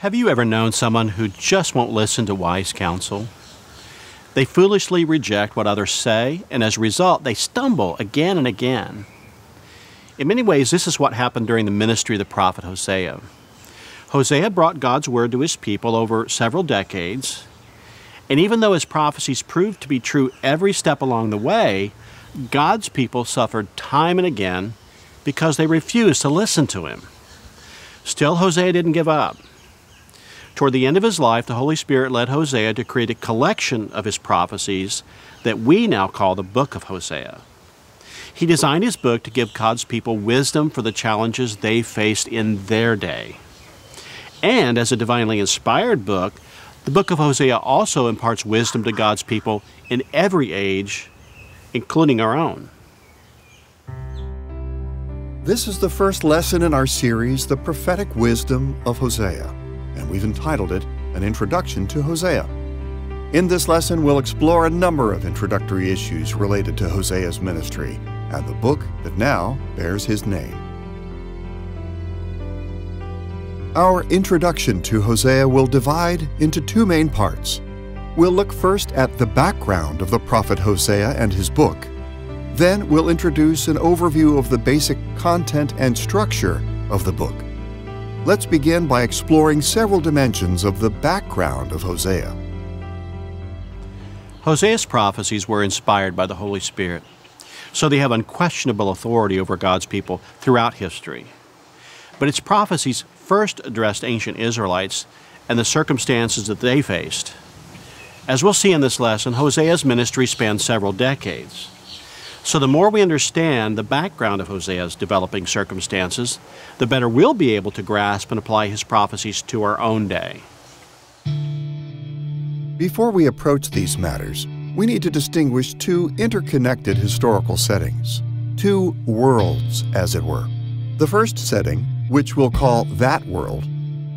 Have you ever known someone who just won't listen to wise counsel? They foolishly reject what others say, and as a result, they stumble again and again. In many ways, this is what happened during the ministry of the prophet Hosea. Hosea brought God's word to his people over several decades, and even though his prophecies proved to be true every step along the way, God's people suffered time and again because they refused to listen to him. Still, Hosea didn't give up. Toward the end of his life, the Holy Spirit led Hosea to create a collection of his prophecies that we now call the book of Hosea. He designed his book to give God's people wisdom for the challenges they faced in their day. And as a divinely inspired book, the book of Hosea also imparts wisdom to God's people in every age, including our own. This is the first lesson in our series, The Prophetic Wisdom of Hosea, and we've entitled it An Introduction to Hosea. In this lesson, we'll explore a number of introductory issues related to Hosea's ministry and the book that now bears his name. Our introduction to Hosea will divide into two main parts. We'll look first at the background of the prophet Hosea and his book. Then we'll introduce an overview of the basic content and structure of the book. Let's begin by exploring several dimensions of the background of Hosea. Hosea's prophecies were inspired by the Holy Spirit, so they have unquestionable authority over God's people throughout history. But its prophecies first addressed ancient Israelites and the circumstances that they faced. As we'll see in this lesson, Hosea's ministry spanned several decades. So the more we understand the background of Hosea's developing circumstances, the better we'll be able to grasp and apply his prophecies to our own day. Before we approach these matters, we need to distinguish two interconnected historical settings, two worlds, as it were. The first setting, which we'll call that world,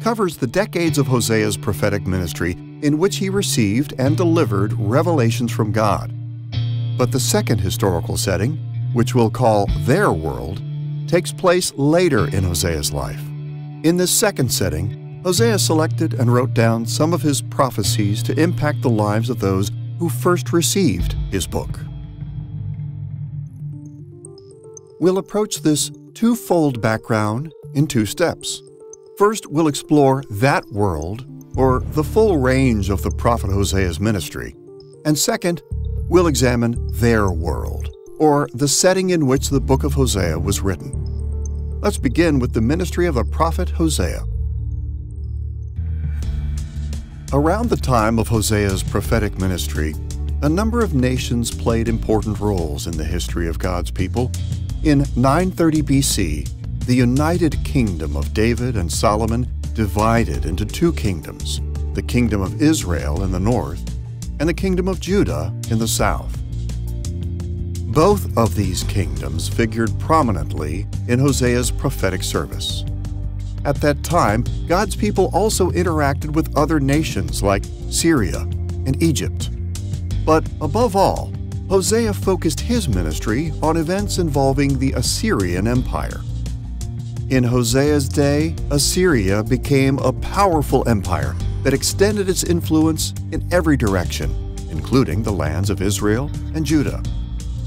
covers the decades of Hosea's prophetic ministry in which he received and delivered revelations from God. But the second historical setting, which we'll call their world, takes place later in Hosea's life. In this second setting, Hosea selected and wrote down some of his prophecies to impact the lives of those who first received his book. We'll approach this twofold background in two steps. First, we'll explore that world, or the full range of the prophet Hosea's ministry. And second, we'll examine their world, or the setting in which the book of Hosea was written. Let's begin with the ministry of the prophet Hosea. Around the time of Hosea's prophetic ministry, a number of nations played important roles in the history of God's people. In 930 BC, the united kingdom of David and Solomon divided into two kingdoms, the kingdom of Israel in the north and the kingdom of Judah in the south. Both of these kingdoms figured prominently in Hosea's prophetic service. At that time, God's people also interacted with other nations like Syria and Egypt. But above all, Hosea focused his ministry on events involving the Assyrian Empire. In Hosea's day, Assyria became a powerful empire that extended its influence in every direction, including the lands of Israel and Judah.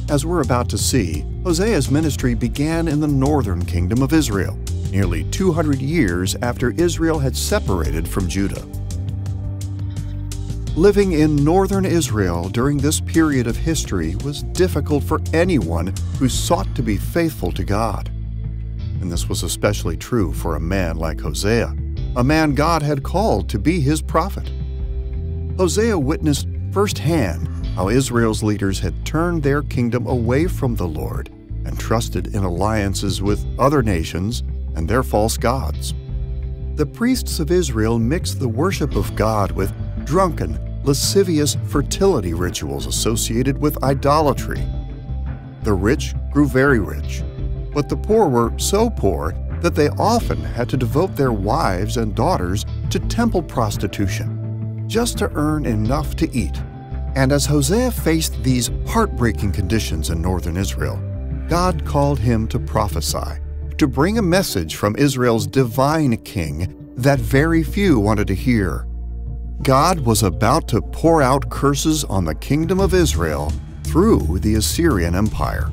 As we're about to see, Hosea's ministry began in the northern kingdom of Israel, nearly 200 years after Israel had separated from Judah. Living in northern Israel during this period of history was difficult for anyone who sought to be faithful to God. And this was especially true for a man like Hosea, a man God had called to be his prophet. Hosea witnessed firsthand how Israel's leaders had turned their kingdom away from the Lord and trusted in alliances with other nations and their false gods. The priests of Israel mixed the worship of God with drunken, lascivious fertility rituals associated with idolatry. The rich grew very rich, but the poor were so poor that they often had to devote their wives and daughters to temple prostitution, just to earn enough to eat. And as Hosea faced these heartbreaking conditions in northern Israel, God called him to prophesy, to bring a message from Israel's divine king that very few wanted to hear. God was about to pour out curses on the kingdom of Israel through the Assyrian Empire.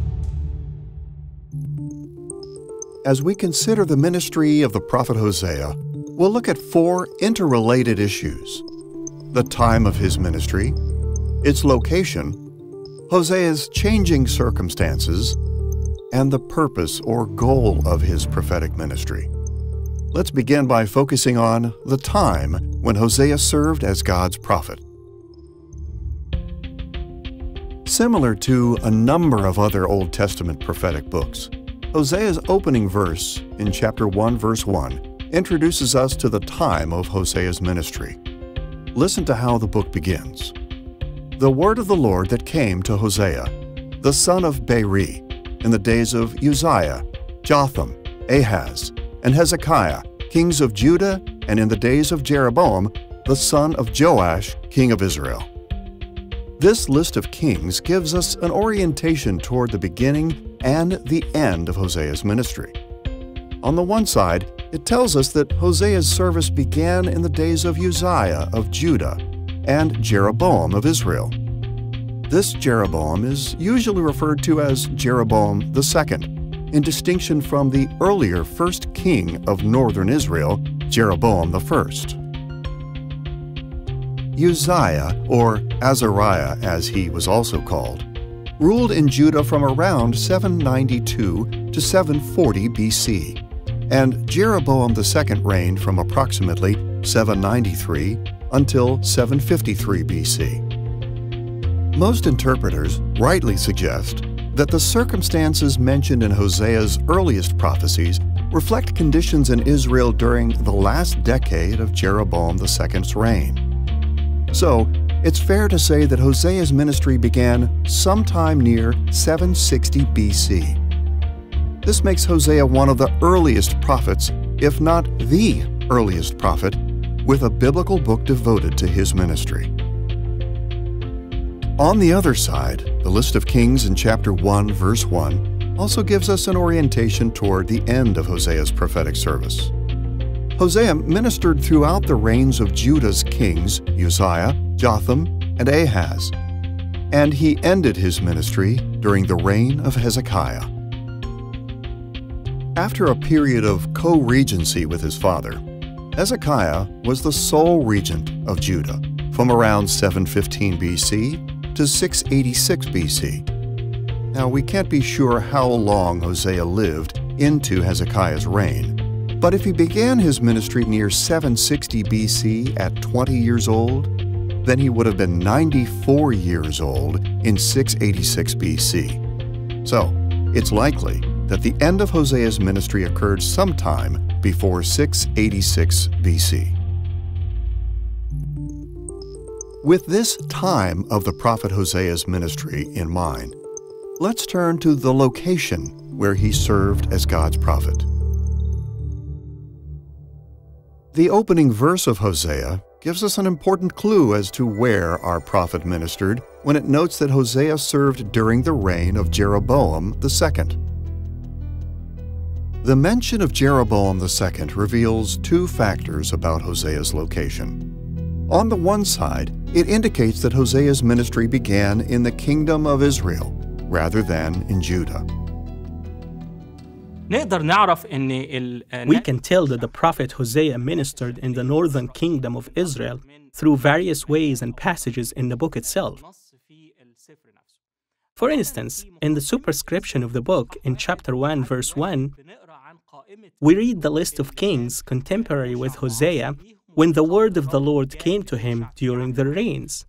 As we consider the ministry of the prophet Hosea, we'll look at four interrelated issues: the time of his ministry, its location, Hosea's changing circumstances, and the purpose or goal of his prophetic ministry. Let's begin by focusing on the time when Hosea served as God's prophet. Similar to a number of other Old Testament prophetic books, Hosea's opening verse in chapter 1, verse 1 introduces us to the time of Hosea's ministry. Listen to how the book begins. The word of the Lord that came to Hosea, the son of Beeri, in the days of Uzziah, Jotham, Ahaz, and Hezekiah, kings of Judah, and in the days of Jeroboam, the son of Joash, king of Israel. This list of kings gives us an orientation toward the beginning and the end of Hosea's ministry. On the one side, it tells us that Hosea's service began in the days of Uzziah of Judah and Jeroboam of Israel. This Jeroboam is usually referred to as Jeroboam II, in distinction from the earlier first king of northern Israel, Jeroboam I. Uzziah, or Azariah as he was also called, ruled in Judah from around 792 to 740 BC, and Jeroboam II reigned from approximately 793 until 753 BC. Most interpreters rightly suggest that the circumstances mentioned in Hosea's earliest prophecies reflect conditions in Israel during the last decade of Jeroboam II's reign. So, it's fair to say that Hosea's ministry began sometime near 760 BC. This makes Hosea one of the earliest prophets, if not the earliest prophet, with a biblical book devoted to his ministry. On the other side, the list of kings in chapter 1, verse 1 also gives us an orientation toward the end of Hosea's prophetic service. Hosea ministered throughout the reigns of Judah's kings, Uzziah, Jotham, and Ahaz, and he ended his ministry during the reign of Hezekiah. After a period of co-regency with his father, Hezekiah was the sole regent of Judah from around 715 BC to 686 BC. Now, we can't be sure how long Hosea lived into Hezekiah's reign, but if he began his ministry near 760 BC at 20 years old, then he would have been 94 years old in 686 BC. So, it's likely that the end of Hosea's ministry occurred sometime before 686 BC. With this time of the prophet Hosea's ministry in mind, let's turn to the location where he served as God's prophet. The opening verse of Hosea gives us an important clue as to where our prophet ministered when it notes that Hosea served during the reign of Jeroboam II. The mention of Jeroboam II reveals two factors about Hosea's location. On the one side, it indicates that Hosea's ministry began in the kingdom of Israel rather than in Judah. We can tell that the prophet Hosea ministered in the northern kingdom of Israel through various ways and passages in the book itself. For instance, in the superscription of the book, in chapter 1, verse 1, we read the list of kings contemporary with Hosea when the word of the Lord came to him during their reigns.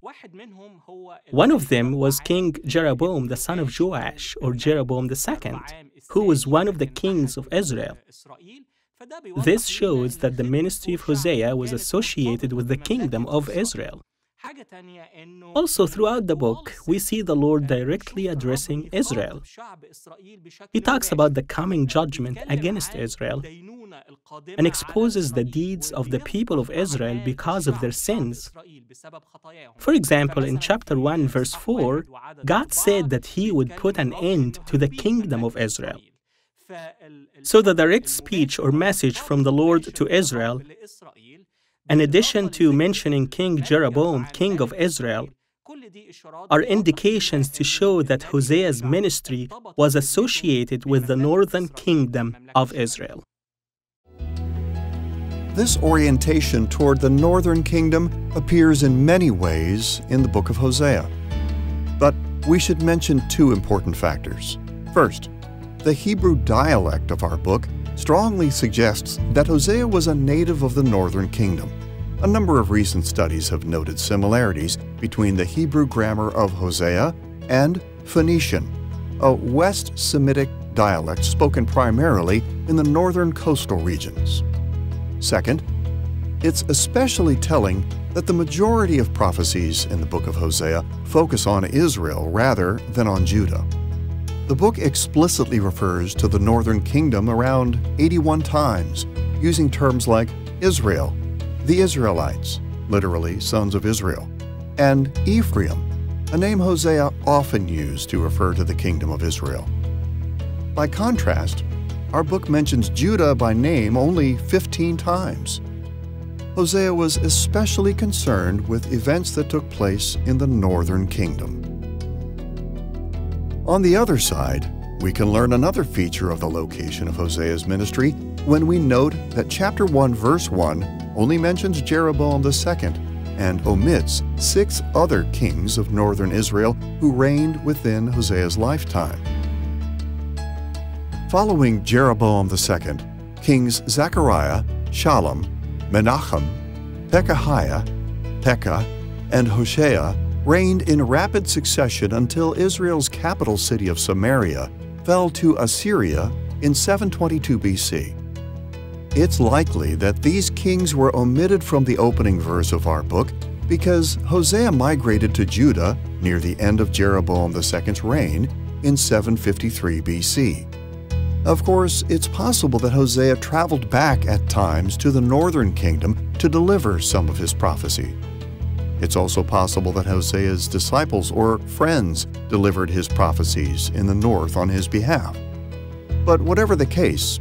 One of them was King Jeroboam, the son of Joash, or Jeroboam II, who was one of the kings of Israel. This shows that the ministry of Hosea was associated with the kingdom of Israel. Also, throughout the book, we see the Lord directly addressing Israel. He talks about the coming judgment against Israel and exposes the deeds of the people of Israel because of their sins. For example, in chapter 1, verse 4, God said that He would put an end to the kingdom of Israel. So the direct speech or message from the Lord to Israel, in addition to mentioning King Jeroboam, king of Israel, are indications to show that Hosea's ministry was associated with the northern kingdom of Israel. This orientation toward the northern kingdom appears in many ways in the book of Hosea. But we should mention two important factors. First, the Hebrew dialect of our book strongly suggests that Hosea was a native of the northern kingdom. A number of recent studies have noted similarities between the Hebrew grammar of Hosea and Phoenician, a West Semitic dialect spoken primarily in the northern coastal regions. Second, it's especially telling that the majority of prophecies in the book of Hosea focus on Israel rather than on Judah. The book explicitly refers to the northern kingdom around 81 times, using terms like Israel, the Israelites, literally sons of Israel, and Ephraim, a name Hosea often used to refer to the kingdom of Israel. By contrast, our book mentions Judah by name only 15 times. Hosea was especially concerned with events that took place in the northern kingdom. On the other side, we can learn another feature of the location of Hosea's ministry when we note that chapter 1, verse 1 only mentions Jeroboam II and omits 6 other kings of northern Israel who reigned within Hosea's lifetime. Following Jeroboam II, kings Zechariah, Shallum, Menachem, Pekahiah, Pekah, and Hosea reigned in rapid succession until Israel's capital city of Samaria fell to Assyria in 722 BC. It's likely that these kings were omitted from the opening verse of our book because Hosea migrated to Judah near the end of Jeroboam II's reign in 753 BC. Of course, it's possible that Hosea traveled back at times to the northern kingdom to deliver some of his prophecy. It's also possible that Hosea's disciples or friends delivered his prophecies in the north on his behalf. But whatever the case,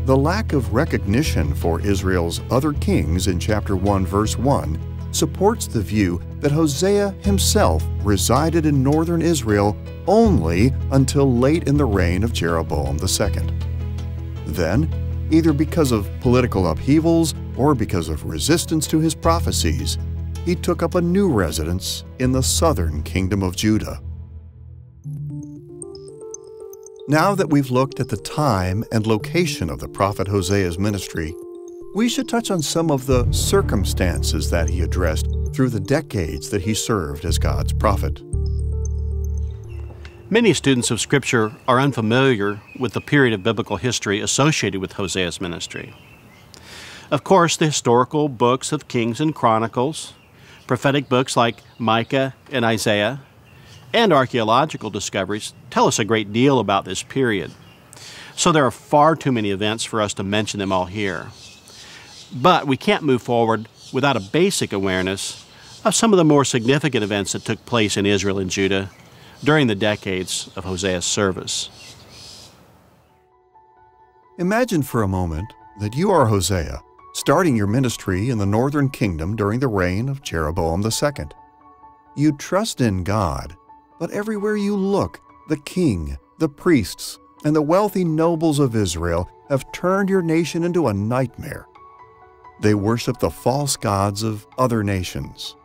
the lack of recognition for Israel's other kings in chapter 1, verse 1 supports the view that Hosea himself resided in northern Israel only until late in the reign of Jeroboam II. Then, either because of political upheavals or because of resistance to his prophecies, he took up a new residence in the southern kingdom of Judah. Now that we've looked at the time and location of the prophet Hosea's ministry, we should touch on some of the circumstances that he addressed through the decades that he served as God's prophet. Many students of Scripture are unfamiliar with the period of biblical history associated with Hosea's ministry. Of course, the historical books of Kings and Chronicles, prophetic books like Micah and Isaiah, and archaeological discoveries tell us a great deal about this period. So there are far too many events for us to mention them all here. But we can't move forward without a basic awareness of some of the more significant events that took place in Israel and Judah during the decades of Hosea's service. Imagine for a moment that you are Hosea, starting your ministry in the northern kingdom during the reign of Jeroboam II. You trust in God, but everywhere you look, the king, the priests, and the wealthy nobles of Israel have turned your nation into a nightmare. They worship the false gods of other nations.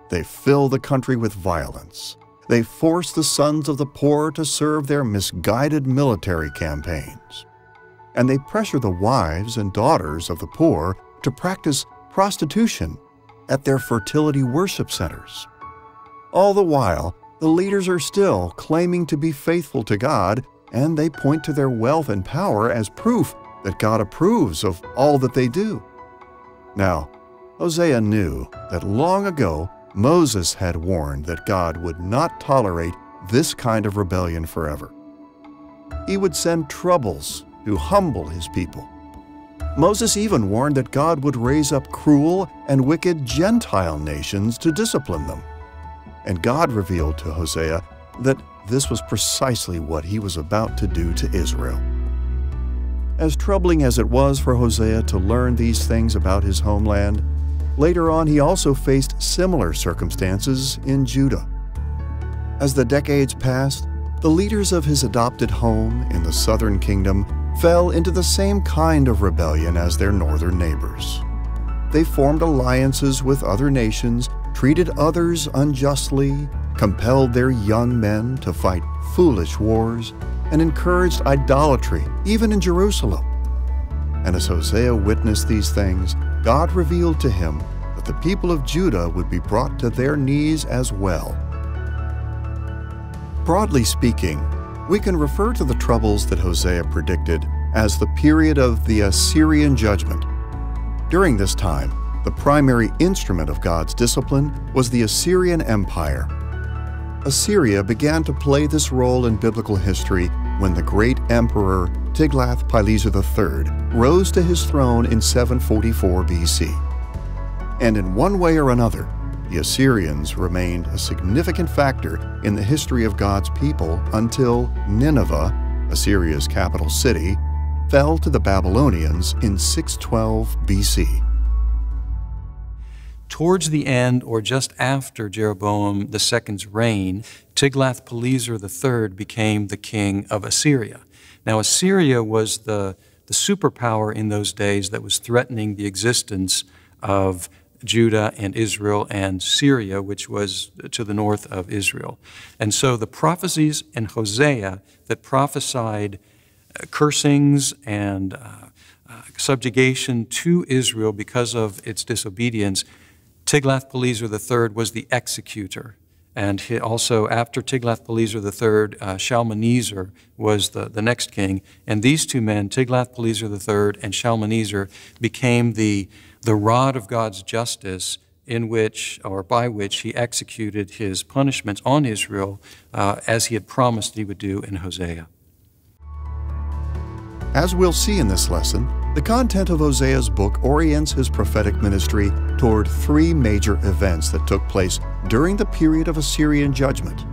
They fill the country with violence. They force the sons of the poor to serve their misguided military campaigns. And they pressure the wives and daughters of the poor to practice prostitution at their fertility worship centers. All the while, the leaders are still claiming to be faithful to God, and they point to their wealth and power as proof that God approves of all that they do. Now, Hosea knew that long ago Moses had warned that God would not tolerate this kind of rebellion forever. He would send troubles to humble his people. Moses even warned that God would raise up cruel and wicked Gentile nations to discipline them. And God revealed to Hosea that this was precisely what he was about to do to Israel. As troubling as it was for Hosea to learn these things about his homeland, later on he also faced similar circumstances in Judah. As the decades passed, the leaders of his adopted home in the southern kingdom fell into the same kind of rebellion as their northern neighbors. They formed alliances with other nations, treated others unjustly, compelled their young men to fight foolish wars, and encouraged idolatry, even in Jerusalem. And as Hosea witnessed these things, God revealed to him that the people of Judah would be brought to their knees as well. Broadly speaking, we can refer to the troubles that Hosea predicted as the period of the Assyrian judgment. During this time, the primary instrument of God's discipline was the Assyrian Empire. Assyria began to play this role in biblical history when the great emperor Tiglath-Pileser III rose to his throne in 744 BC. And in one way or another, the Assyrians remained a significant factor in the history of God's people until Nineveh, Assyria's capital city, fell to the Babylonians in 612 BC. Towards the end, or just after Jeroboam II's reign, Tiglath-Pileser III became the king of Assyria. Now, Assyria was the superpower in those days that was threatening the existence of Judah and Israel and Syria, which was to the north of Israel. And so the prophecies in Hosea that prophesied cursings and subjugation to Israel because of its disobedience, Tiglath-Pileser III was the executor. And also after Tiglath-Pileser III, Shalmaneser was the next king. And these two men, Tiglath-Pileser III and Shalmaneser, became the rod of God's justice in which, or by which, he executed his punishments on Israel as he had promised he would do in Hosea. As we'll see in this lesson, the content of Hosea's book orients his prophetic ministry toward three major events that took place during the period of Assyrian judgment.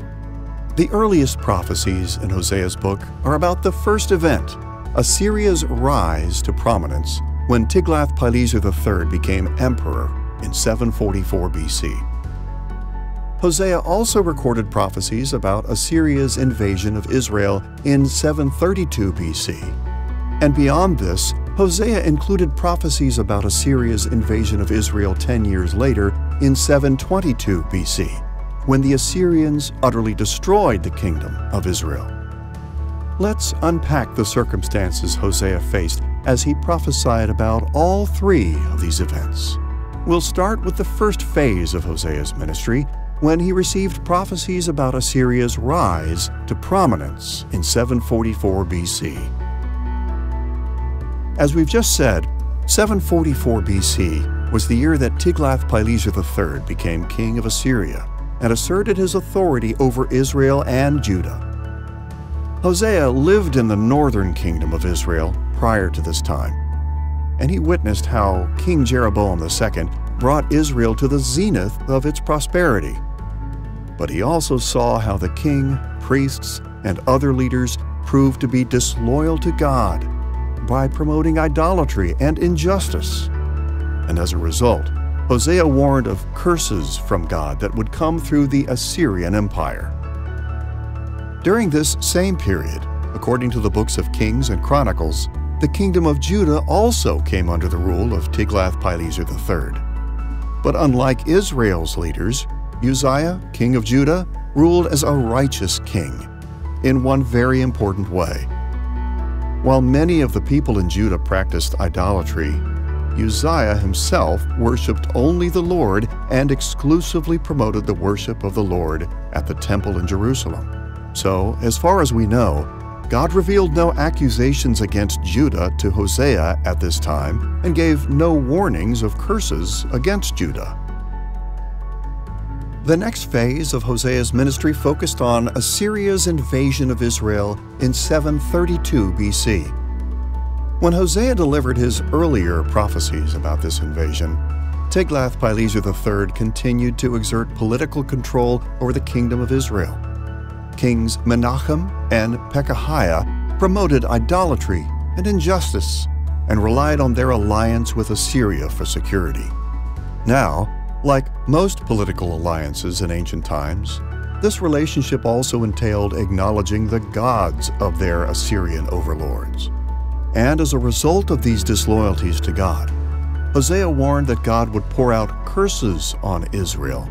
The earliest prophecies in Hosea's book are about the first event, Assyria's rise to prominence, when Tiglath-Pileser III became emperor in 744 BC. Hosea also recorded prophecies about Assyria's invasion of Israel in 732 BC. And beyond this, Hosea included prophecies about Assyria's invasion of Israel 10 years later in 722 BC, when the Assyrians utterly destroyed the kingdom of Israel. Let's unpack the circumstances Hosea faced as he prophesied about all three of these events. We'll start with the first phase of Hosea's ministry, when he received prophecies about Assyria's rise to prominence in 744 BC. As we've just said, 744 BC was the year that Tiglath-Pileser III became king of Assyria and asserted his authority over Israel and Judah. Hosea lived in the northern kingdom of Israel prior to this time, and he witnessed how King Jeroboam II brought Israel to the zenith of its prosperity. But he also saw how the king, priests, and other leaders proved to be disloyal to God by promoting idolatry and injustice. And as a result, Hosea warned of curses from God that would come through the Assyrian Empire. During this same period, according to the books of Kings and Chronicles, the kingdom of Judah also came under the rule of Tiglath-Pileser III. But unlike Israel's leaders, Uzziah, king of Judah, ruled as a righteous king in one very important way. While many of the people in Judah practiced idolatry, Uzziah himself worshipped only the Lord and exclusively promoted the worship of the Lord at the temple in Jerusalem. So, as far as we know, God revealed no accusations against Judah to Hosea at this time and gave no warnings of curses against Judah. The next phase of Hosea's ministry focused on Assyria's invasion of Israel in 732 BC. When Hosea delivered his earlier prophecies about this invasion, Tiglath-Pileser III continued to exert political control over the kingdom of Israel. Kings Menachem and Pekahiah promoted idolatry and injustice, and relied on their alliance with Assyria for security. Now, like most political alliances in ancient times, this relationship also entailed acknowledging the gods of their Assyrian overlords. And as a result of these disloyalties to God, Hosea warned that God would pour out curses on Israel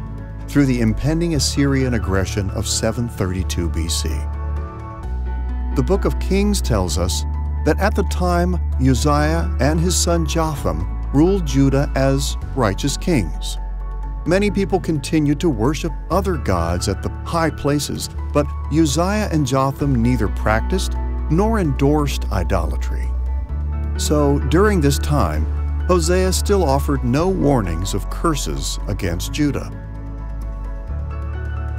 through the impending Assyrian aggression of 732 BC. The book of Kings tells us that at the time Uzziah and his son Jotham ruled Judah as righteous kings. Many people continued to worship other gods at the high places, but Uzziah and Jotham neither practiced nor endorsed idolatry. So during this time, Hosea still offered no warnings of curses against Judah.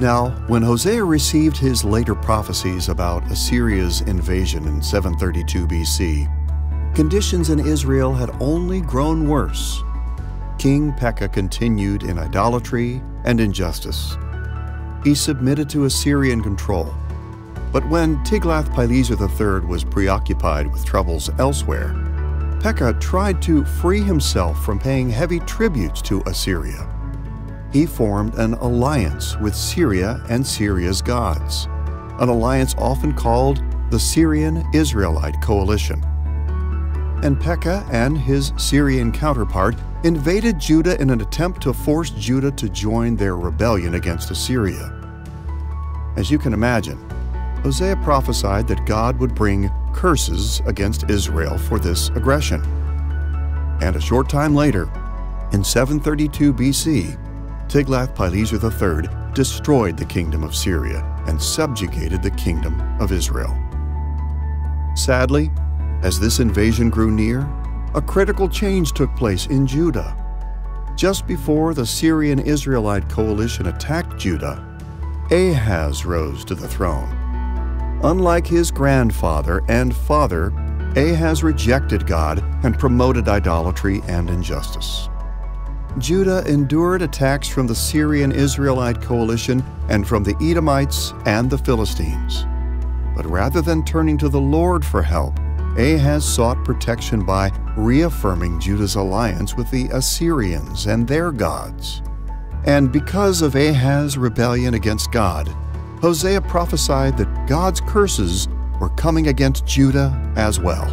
Now, when Hosea received his later prophecies about Assyria's invasion in 732 BC, conditions in Israel had only grown worse. King Pekah continued in idolatry and injustice. He submitted to Assyrian control. But when Tiglath-Pileser III was preoccupied with troubles elsewhere, Pekah tried to free himself from paying heavy tributes to Assyria. He formed an alliance with Syria and Syria's gods, an alliance often called the Syrian-Israelite coalition. And Pekah and his Syrian counterpart invaded Judah in an attempt to force Judah to join their rebellion against Assyria. As you can imagine, Hosea prophesied that God would bring curses against Israel for this aggression. And a short time later, in 732 BC, Tiglath-Pileser III destroyed the kingdom of Syria and subjugated the kingdom of Israel. Sadly, as this invasion grew near, a critical change took place in Judah. Just before the Syrian-Israelite coalition attacked Judah, Ahaz rose to the throne. Unlike his grandfather and father, Ahaz rejected God and promoted idolatry and injustice. Judah endured attacks from the Syrian-Israelite coalition and from the Edomites and the Philistines. But rather than turning to the Lord for help, Ahaz sought protection by reaffirming Judah's alliance with the Assyrians and their gods. And because of Ahaz's rebellion against God, Hosea prophesied that God's curses were coming against Judah as well.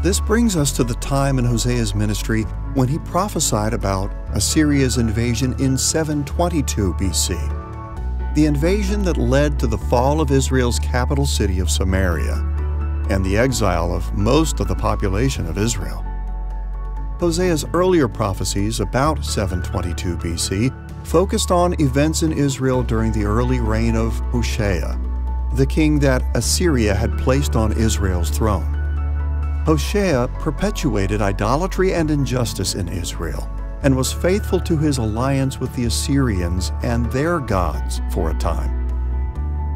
This brings us to the time in Hosea's ministry when he prophesied about Assyria's invasion in 722 BC, the invasion that led to the fall of Israel's capital city of Samaria and the exile of most of the population of Israel. Hosea's earlier prophecies about 722 BC focused on events in Israel during the early reign of Hosea, the king that Assyria had placed on Israel's throne. Hosea perpetuated idolatry and injustice in Israel and was faithful to his alliance with the Assyrians and their gods for a time.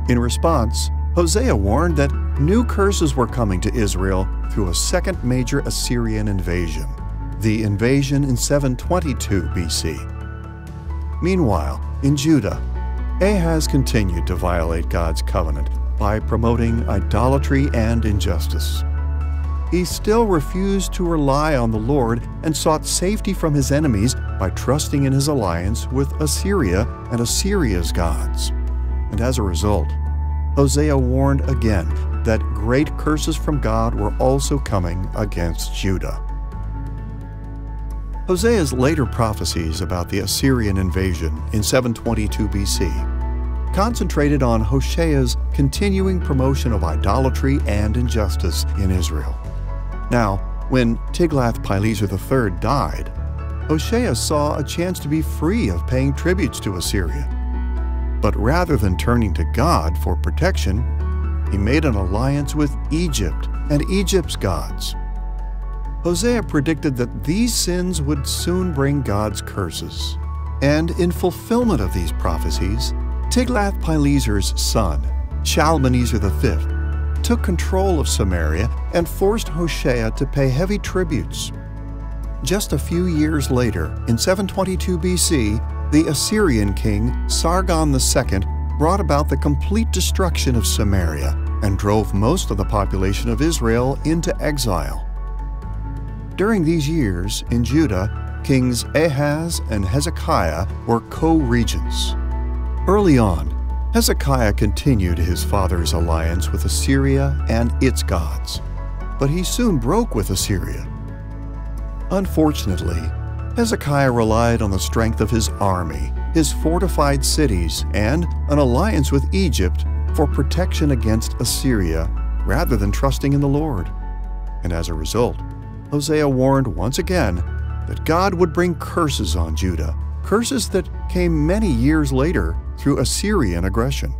In response, Hosea warned that new curses were coming to Israel through a second major Assyrian invasion, the invasion in 722 BC. Meanwhile, in Judah, Ahaz continued to violate God's covenant by promoting idolatry and injustice. He still refused to rely on the Lord and sought safety from his enemies by trusting in his alliance with Assyria and Assyria's gods. And as a result, Hosea warned again that great curses from God were also coming against Judah. Hosea's later prophecies about the Assyrian invasion in 722 BC concentrated on Hosea's continuing promotion of idolatry and injustice in Israel. Now, when Tiglath-Pileser III died, Hosea saw a chance to be free of paying tributes to Assyria. But rather than turning to God for protection, he made an alliance with Egypt and Egypt's gods. Hosea predicted that these sins would soon bring God's curses. And in fulfillment of these prophecies, Tiglath-Pileser's son, Shalmaneser V, took control of Samaria and forced Hosea to pay heavy tributes. Just a few years later, in 722 BC, the Assyrian king Sargon II brought about the complete destruction of Samaria and drove most of the population of Israel into exile. During these years, in Judah, kings Ahaz and Hezekiah were co-regents. Early on, Hezekiah continued his father's alliance with Assyria and its gods, but he soon broke with Assyria. Unfortunately, Hezekiah relied on the strength of his army, his fortified cities, and an alliance with Egypt for protection against Assyria rather than trusting in the Lord. And as a result, Hosea warned once again that God would bring curses on Judah, curses that came many years later through Assyrian aggression.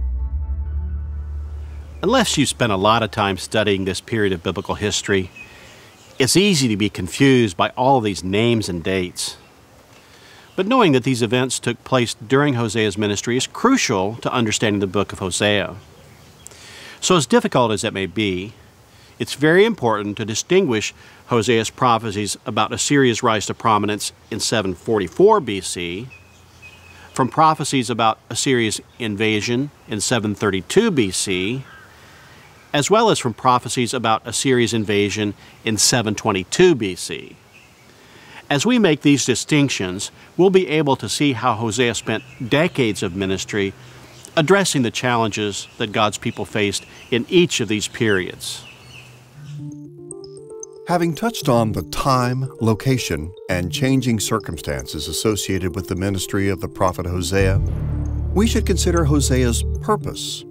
Unless you spent a lot of time studying this period of biblical history, it's easy to be confused by all of these names and dates. But knowing that these events took place during Hosea's ministry is crucial to understanding the book of Hosea. So as difficult as it may be, it's very important to distinguish Hosea's prophecies about Assyria's rise to prominence in 744 BC from prophecies about Assyria's invasion in 732 BC, as well as from prophecies about Assyria's invasion in 722 BC. As we make these distinctions, we'll be able to see how Hosea spent decades of ministry addressing the challenges that God's people faced in each of these periods. Having touched on the time, location, and changing circumstances associated with the ministry of the prophet Hosea, we should consider Hosea's purpose.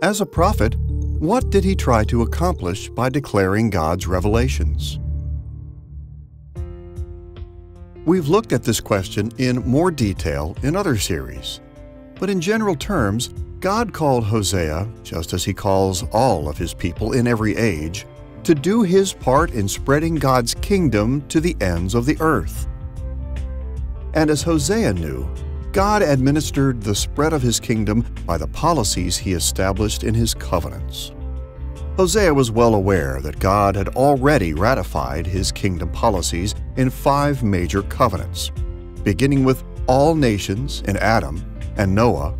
As a prophet, what did he try to accomplish by declaring God's revelations? We've looked at this question in more detail in other series, but in general terms, God called Hosea, just as he calls all of his people in every age, to do his part in spreading God's kingdom to the ends of the earth. And as Hosea knew, God administered the spread of his kingdom by the policies he established in his covenants. Hosea was well aware that God had already ratified his kingdom policies in 5 major covenants, beginning with all nations in Adam and Noah,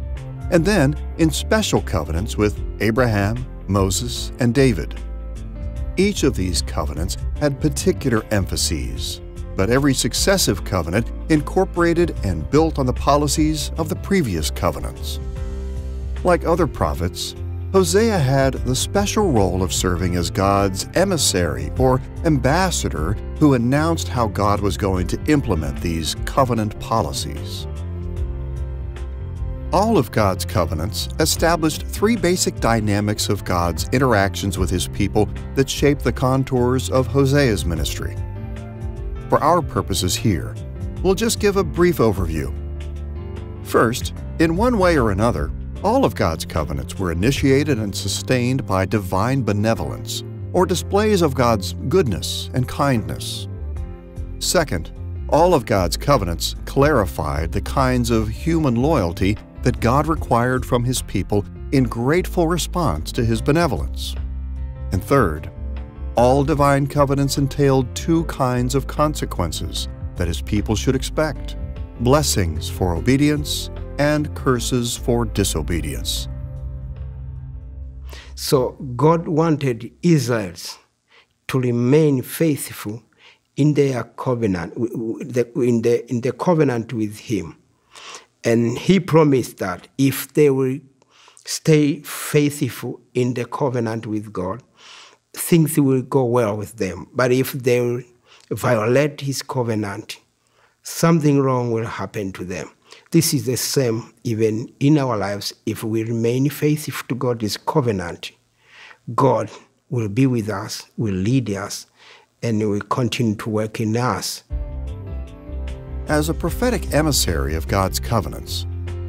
and then in special covenants with Abraham, Moses, and David. Each of these covenants had particular emphases, but every successive covenant incorporated and built on the policies of the previous covenants. Like other prophets, Hosea had the special role of serving as God's emissary or ambassador who announced how God was going to implement these covenant policies. All of God's covenants established 3 basic dynamics of God's interactions with his people that shape the contours of Hosea's ministry. For our purposes here, we'll just give a brief overview. First, in one way or another, all of God's covenants were initiated and sustained by divine benevolence, or displays of God's goodness and kindness. Second, all of God's covenants clarified the kinds of human loyalty that God required from his people in grateful response to his benevolence. And third, all divine covenants entailed 2 kinds of consequences that his people should expect: blessings for obedience and curses for disobedience. So God wanted Israel to remain faithful in their covenant, in the covenant with him. And he promised that if they will stay faithful in the covenant with God, things will go well with them. But if they will violate his covenant, something wrong will happen to them. This is the same even in our lives. If we remain faithful to God's covenant, God will be with us, will lead us, and will continue to work in us. As a prophetic emissary of God's covenants,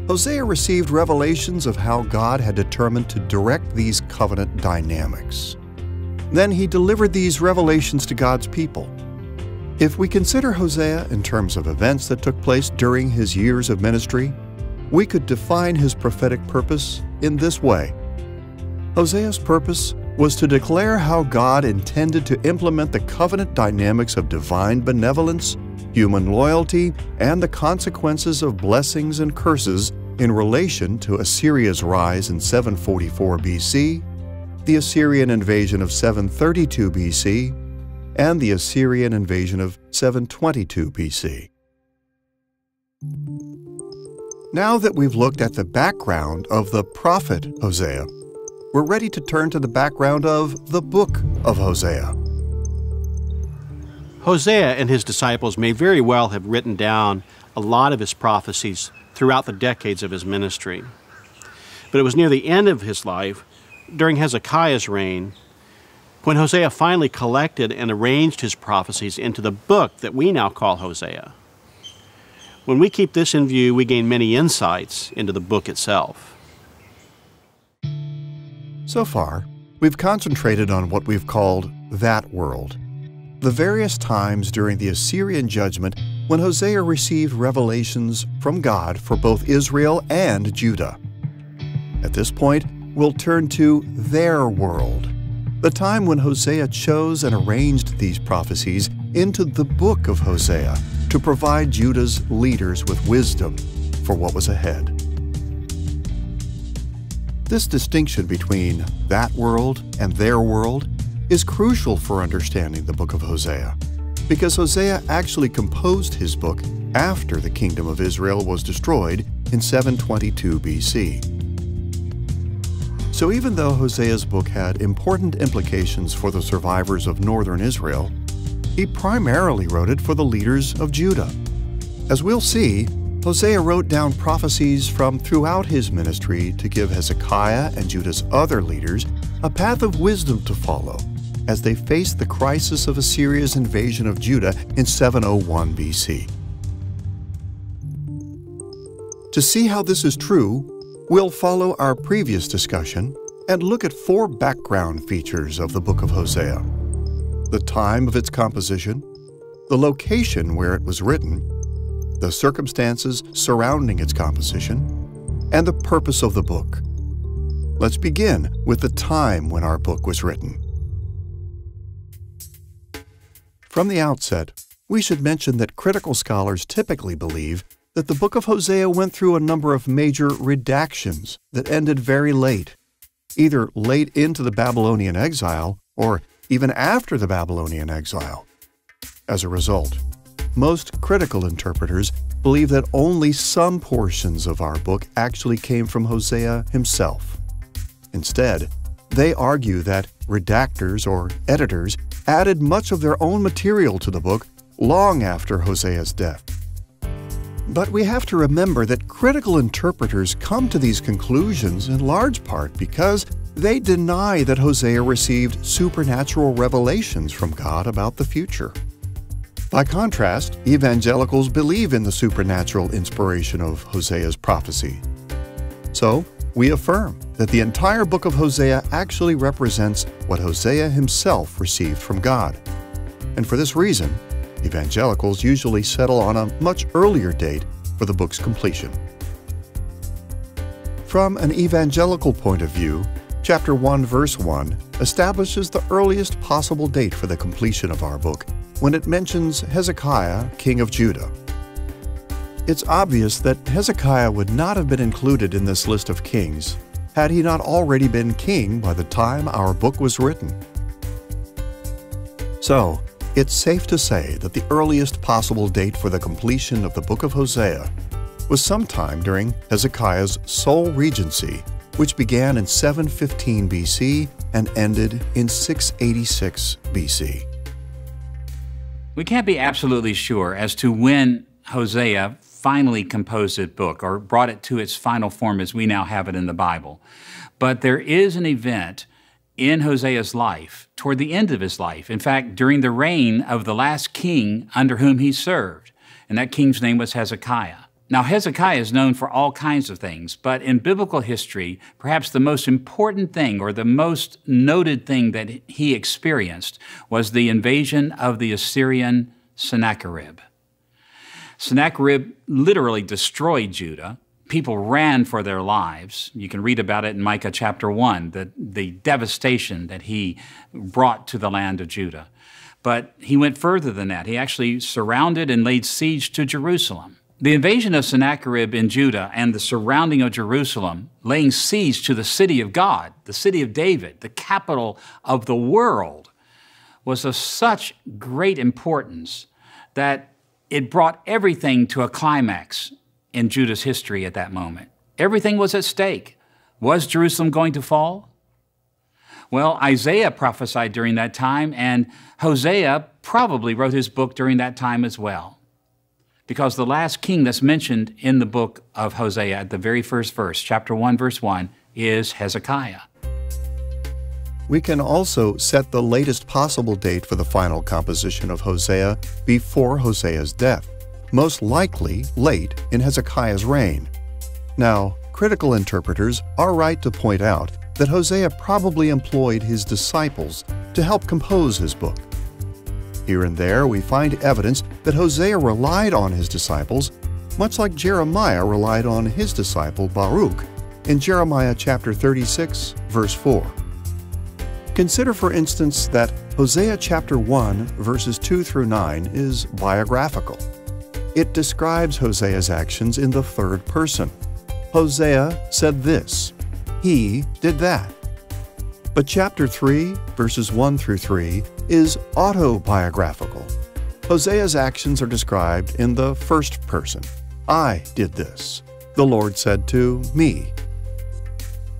Hosea received revelations of how God had determined to direct these covenant dynamics. Then he delivered these revelations to God's people. If we consider Hosea in terms of events that took place during his years of ministry, we could define his prophetic purpose in this way. Hosea's purpose was to declare how God intended to implement the covenant dynamics of divine benevolence, human loyalty, and the consequences of blessings and curses in relation to Assyria's rise in 744 BC, the Assyrian invasion of 732 BC, and the Assyrian invasion of 722 BC. Now that we've looked at the background of the prophet Hosea, we're ready to turn to the background of the book of Hosea. Hosea and his disciples may very well have written down a lot of his prophecies throughout the decades of his ministry. But it was near the end of his life, during Hezekiah's reign, when Hosea finally collected and arranged his prophecies into the book that we now call Hosea. When we keep this in view, we gain many insights into the book itself. So far, we've concentrated on what we've called that world, the various times during the Assyrian judgment when Hosea received revelations from God for both Israel and Judah. At this point, we'll turn to their world, the time when Hosea chose and arranged these prophecies into the book of Hosea to provide Judah's leaders with wisdom for what was ahead. This distinction between that world and their world is crucial for understanding the book of Hosea, because Hosea actually composed his book after the kingdom of Israel was destroyed in 722 BC. So even though Hosea's book had important implications for the survivors of northern Israel, he primarily wrote it for the leaders of Judah. As we'll see, Hosea wrote down prophecies from throughout his ministry to give Hezekiah and Judah's other leaders a path of wisdom to follow as they faced the crisis of Assyria's invasion of Judah in 701 BC. To see how this is true, we'll follow our previous discussion and look at 4 background features of the book of Hosea: the time of its composition, the location where it was written, the circumstances surrounding its composition, and the purpose of the book. Let's begin with the time when our book was written. From the outset, we should mention that critical scholars typically believe that the book of Hosea went through a number of major redactions that ended very late, either late into the Babylonian exile or even after the Babylonian exile. As a result, most critical interpreters believe that only some portions of our book actually came from Hosea himself. Instead, they argue that redactors or editors added much of their own material to the book long after Hosea's death. But we have to remember that critical interpreters come to these conclusions in large part because they deny that Hosea received supernatural revelations from God about the future. By contrast, evangelicals believe in the supernatural inspiration of Hosea's prophecy. So, we affirm that the entire book of Hosea actually represents what Hosea himself received from God. And for this reason, evangelicals usually settle on a much earlier date for the book's completion. From an evangelical point of view, chapter 1, verse 1 establishes the earliest possible date for the completion of our book when it mentions Hezekiah, king of Judah. It's obvious that Hezekiah would not have been included in this list of kings had he not already been king by the time our book was written. So, it's safe to say that the earliest possible date for the completion of the book of Hosea was sometime during Hezekiah's sole regency, which began in 715 BC and ended in 686 BC. We can't be absolutely sure as to when Hosea finally composed his book or brought it to its final form as we now have it in the Bible. But there is an event in Hosea's life, toward the end of his life, in fact, during the reign of the last king under whom he served, and that king's name was Hezekiah. Now, Hezekiah is known for all kinds of things, but in biblical history, perhaps the most important thing or the most noted thing that he experienced was the invasion of the Assyrian Sennacherib. Sennacherib literally destroyed Judah. People ran for their lives. You can read about it in Micah chapter 1, the devastation that he brought to the land of Judah. But he went further than that. He actually surrounded and laid siege to Jerusalem. The invasion of Sennacherib in Judah and the surrounding of Jerusalem, laying siege to the city of God, the city of David, the capital of the world, was of such great importance that it brought everything to a climax in Judah's history at that moment. Everything was at stake. Was Jerusalem going to fall? Well, Isaiah prophesied during that time, and Hosea probably wrote his book during that time as well. Because the last king that's mentioned in the book of Hosea at the very first verse, chapter 1, verse 1, is Hezekiah. We can also set the latest possible date for the final composition of Hosea before Hosea's death, most likely late in Hezekiah's reign. Now, critical interpreters are right to point out that Hosea probably employed his disciples to help compose his book. Here and there, we find evidence that Hosea relied on his disciples, much like Jeremiah relied on his disciple Baruch in Jeremiah chapter 36, verse 4. Consider, for instance, that Hosea chapter 1, verses 2 through 9 is biographical. It describes Hosea's actions in the third person. Hosea said this, he did that. But chapter 3, verses 1 through 3, is autobiographical. Hosea's actions are described in the first person. I did this. The Lord said to me.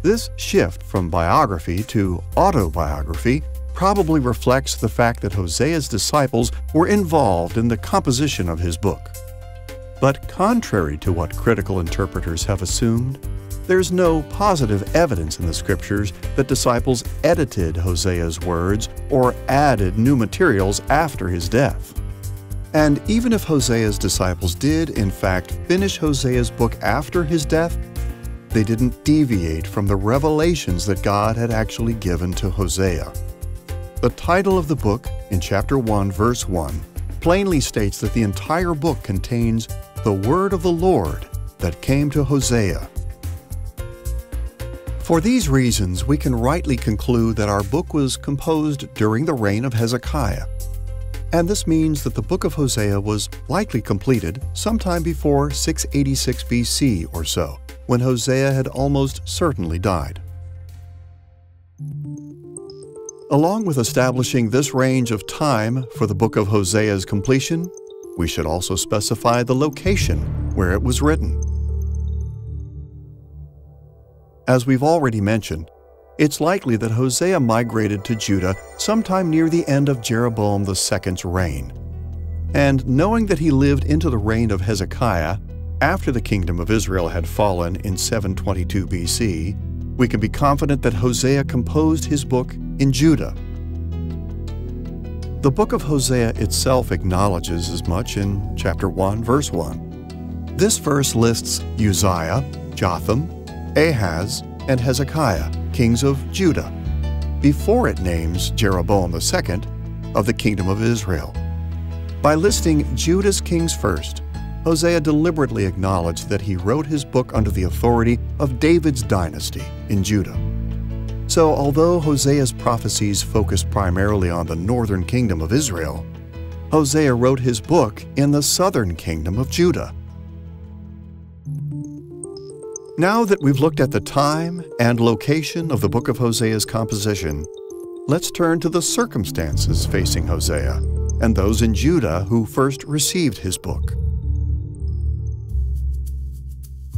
This shift from biography to autobiography probably reflects the fact that Hosea's disciples were involved in the composition of his book. But contrary to what critical interpreters have assumed, there's no positive evidence in the Scriptures that disciples edited Hosea's words or added new materials after his death. And even if Hosea's disciples did, in fact, finish Hosea's book after his death, they didn't deviate from the revelations that God had actually given to Hosea. The title of the book, in chapter 1, verse 1, plainly states that the entire book contains the word of the Lord that came to Hosea. For these reasons, we can rightly conclude that our book was composed during the reign of Hezekiah. And this means that the book of Hosea was likely completed sometime before 686 BC or so, when Hosea had almost certainly died. Along with establishing this range of time for the book of Hosea's completion, we should also specify the location where it was written. As we've already mentioned, it's likely that Hosea migrated to Judah sometime near the end of Jeroboam II's reign. And knowing that he lived into the reign of Hezekiah after the kingdom of Israel had fallen in 722 BC, we can be confident that Hosea composed his book in Judah. The book of Hosea itself acknowledges as much in chapter 1, verse 1. This verse lists Uzziah, Jotham, Ahaz, and Hezekiah, kings of Judah, before it names Jeroboam II of the kingdom of Israel. By listing Judah's kings first, Hosea deliberately acknowledged that he wrote his book under the authority of David's dynasty in Judah. So although Hosea's prophecies focused primarily on the northern kingdom of Israel, Hosea wrote his book in the southern kingdom of Judah. Now that we've looked at the time and location of the book of Hosea's composition, let's turn to the circumstances facing Hosea and those in Judah who first received his book.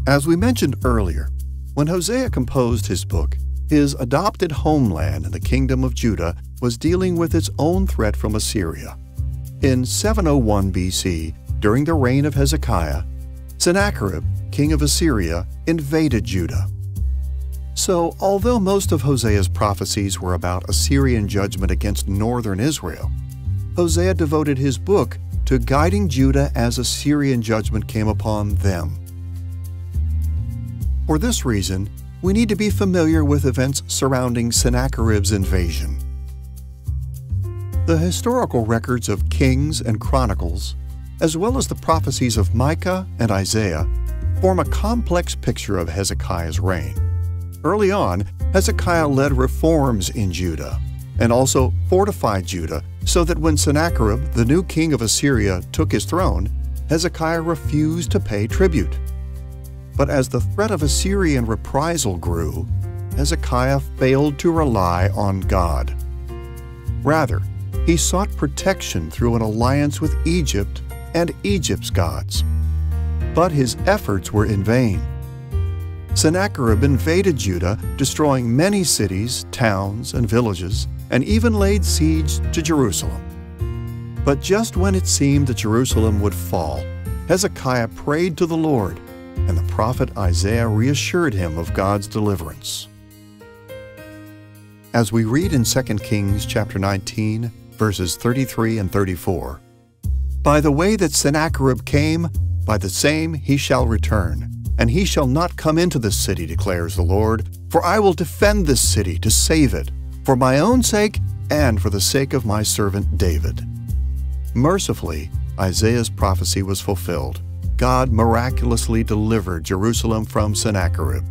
As we mentioned earlier, when Hosea composed his book, his adopted homeland in the kingdom of Judah was dealing with its own threat from Assyria. In 701 BC, during the reign of Hezekiah, Sennacherib, king of Assyria, invaded Judah. So, although most of Hosea's prophecies were about Assyrian judgment against northern Israel, Hosea devoted his book to guiding Judah as Assyrian judgment came upon them. For this reason, we need to be familiar with events surrounding Sennacherib's invasion. The historical records of Kings and Chronicles, as well as the prophecies of Micah and Isaiah, form a complex picture of Hezekiah's reign. Early on, Hezekiah led reforms in Judah and also fortified Judah so that when Sennacherib, the new king of Assyria, took his throne, Hezekiah refused to pay tribute. But as the threat of Assyrian reprisal grew, Hezekiah failed to rely on God. Rather, he sought protection through an alliance with Egypt and Egypt's gods. But his efforts were in vain. Sennacherib invaded Judah, destroying many cities, towns, and villages, and even laid siege to Jerusalem. But just when it seemed that Jerusalem would fall, Hezekiah prayed to the Lord, and the prophet Isaiah reassured him of God's deliverance. As we read in 2 Kings chapter 19, verses 33 and 34, "By the way that Sennacherib came, by the same he shall return, and he shall not come into this city, declares the Lord, for I will defend this city to save it, for my own sake and for the sake of my servant David." Mercifully, Isaiah's prophecy was fulfilled. God miraculously delivered Jerusalem from Sennacherib.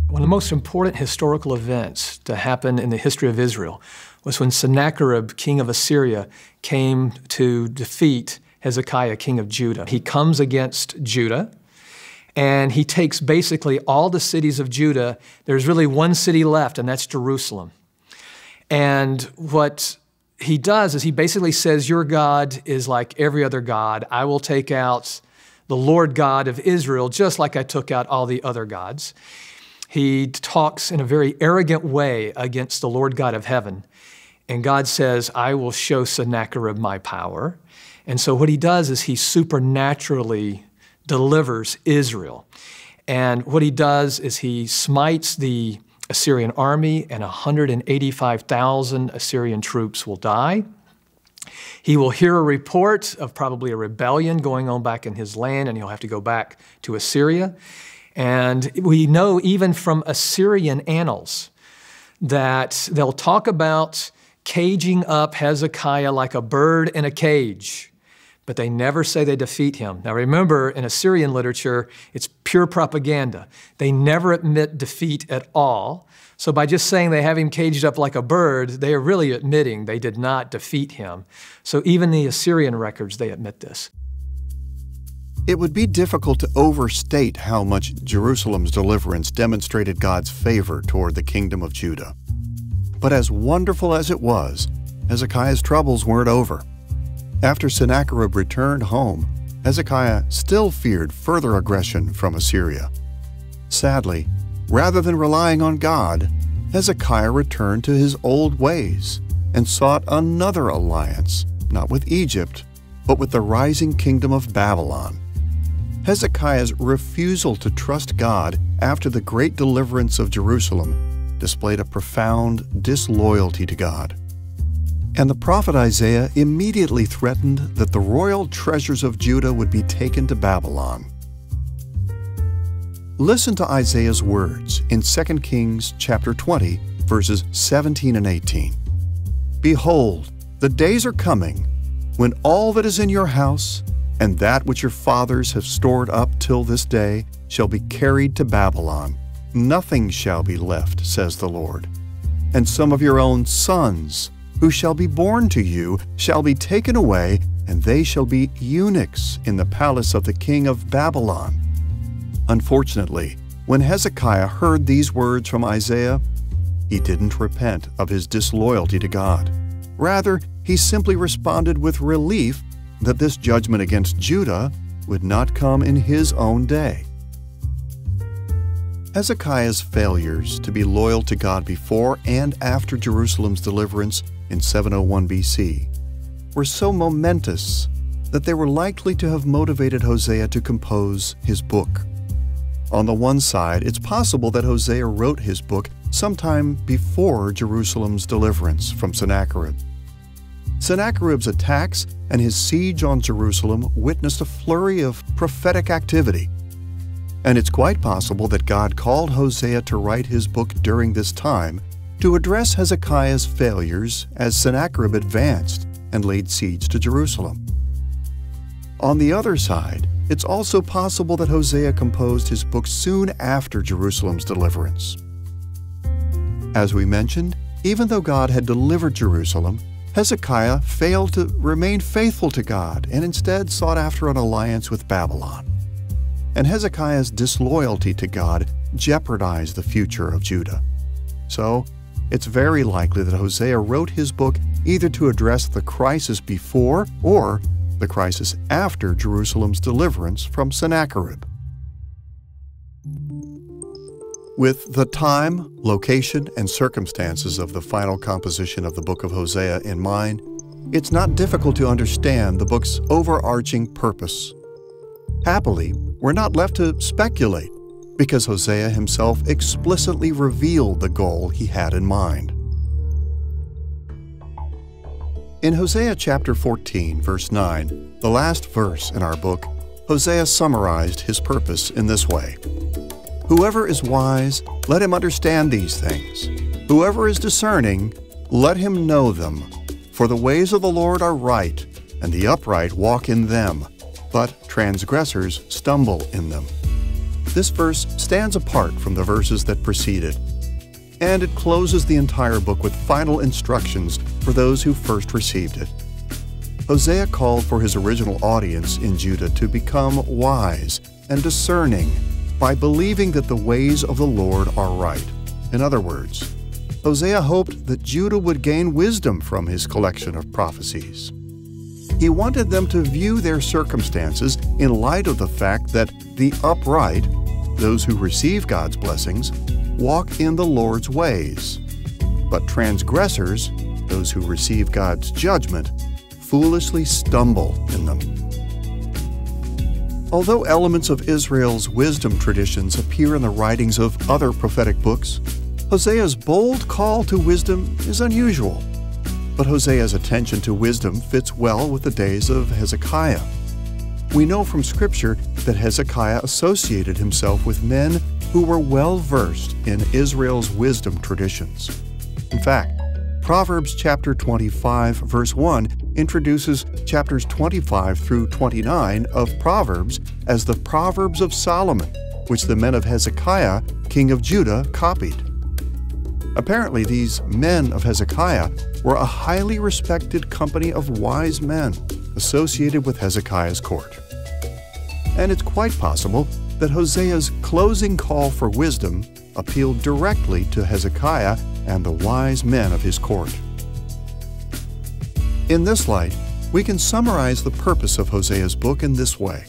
One of the most important historical events to happen in the history of Israel was when Sennacherib, king of Assyria, came to defeat Hezekiah, king of Judah. He comes against Judah, and he takes basically all the cities of Judah. There's really one city left, and that's Jerusalem. And what he does is he basically says, your God is like every other God. I will take out the Lord God of Israel just like I took out all the other gods. He talks in a very arrogant way against the Lord God of heaven. And God says, I will show Sennacherib my power. And so what he does is he supernaturally delivers Israel. And what he does is he smites the Assyrian army, and 185,000 Assyrian troops will die. He will hear a report of probably a rebellion going on back in his land, and he'll have to go back to Assyria. And we know even from Assyrian annals that they'll talk about caging up Hezekiah like a bird in a cage, but they never say they defeat him. Now remember, in Assyrian literature, it's pure propaganda. They never admit defeat at all. So by just saying they have him caged up like a bird, they are really admitting they did not defeat him. So even the Assyrian records, they admit this. It would be difficult to overstate how much Jerusalem's deliverance demonstrated God's favor toward the kingdom of Judah. But as wonderful as it was, Hezekiah's troubles weren't over. After Sennacherib returned home, Hezekiah still feared further aggression from Assyria. Sadly, rather than relying on God, Hezekiah returned to his old ways and sought another alliance, not with Egypt, but with the rising kingdom of Babylon. Hezekiah's refusal to trust God after the great deliverance of Jerusalem displayed a profound disloyalty to God. And the prophet Isaiah immediately threatened that the royal treasures of Judah would be taken to Babylon. Listen to Isaiah's words in 2 Kings chapter 20, verses 17 and 18. "Behold, the days are coming when all that is in your house and that which your fathers have stored up till this day shall be carried to Babylon. Nothing shall be left, says the Lord. And some of your own sons, who shall be born to you, shall be taken away, and they shall be eunuchs in the palace of the king of Babylon." Unfortunately, when Hezekiah heard these words from Isaiah, he didn't repent of his disloyalty to God. Rather, he simply responded with relief that this judgment against Judah would not come in his own day. Hezekiah's failures to be loyal to God before and after Jerusalem's deliverance in 701 BC were so momentous that they were likely to have motivated Hosea to compose his book. On the one side, it's possible that Hosea wrote his book sometime before Jerusalem's deliverance from Sennacherib. Sennacherib's attacks and his siege on Jerusalem witnessed a flurry of prophetic activity. And it's quite possible that God called Hosea to write his book during this time to address Hezekiah's failures as Sennacherib advanced and laid siege to Jerusalem. On the other side, it's also possible that Hosea composed his book soon after Jerusalem's deliverance. As we mentioned, even though God had delivered Jerusalem, Hezekiah failed to remain faithful to God and instead sought after an alliance with Babylon. And Hezekiah's disloyalty to God jeopardized the future of Judah. So, it's very likely that Hosea wrote his book either to address the crisis before or the crisis after Jerusalem's deliverance from Sennacherib. With the time, location, and circumstances of the final composition of the book of Hosea in mind, it's not difficult to understand the book's overarching purpose. Happily, we're not left to speculate, because Hosea himself explicitly revealed the goal he had in mind. In Hosea chapter 14, verse 9, the last verse in our book, Hosea summarized his purpose in this way: "Whoever is wise, let him understand these things. Whoever is discerning, let him know them. For the ways of the Lord are right, and the upright walk in them, but transgressors stumble in them." This verse stands apart from the verses that precede it, and it closes the entire book with final instructions for those who first received it. Hosea called for his original audience in Judah to become wise and discerning by believing that the ways of the Lord are right. In other words, Hosea hoped that Judah would gain wisdom from his collection of prophecies. He wanted them to view their circumstances in light of the fact that the upright, those who receive God's blessings, walk in the Lord's ways, but transgressors, those who receive God's judgment, foolishly stumble in them. Although elements of Israel's wisdom traditions appear in the writings of other prophetic books, Hosea's bold call to wisdom is unusual. But Hosea's attention to wisdom fits well with the days of Hezekiah. We know from Scripture that Hezekiah associated himself with men who were well-versed in Israel's wisdom traditions. In fact, Proverbs chapter 25, verse 1 introduces chapters 25 through 29 of Proverbs as the Proverbs of Solomon, which the men of Hezekiah, king of Judah, copied. Apparently, these men of Hezekiah were a highly respected company of wise men associated with Hezekiah's court. And it's quite possible that Hosea's closing call for wisdom appealed directly to Hezekiah and the wise men of his court. In this light, we can summarize the purpose of Hosea's book in this way.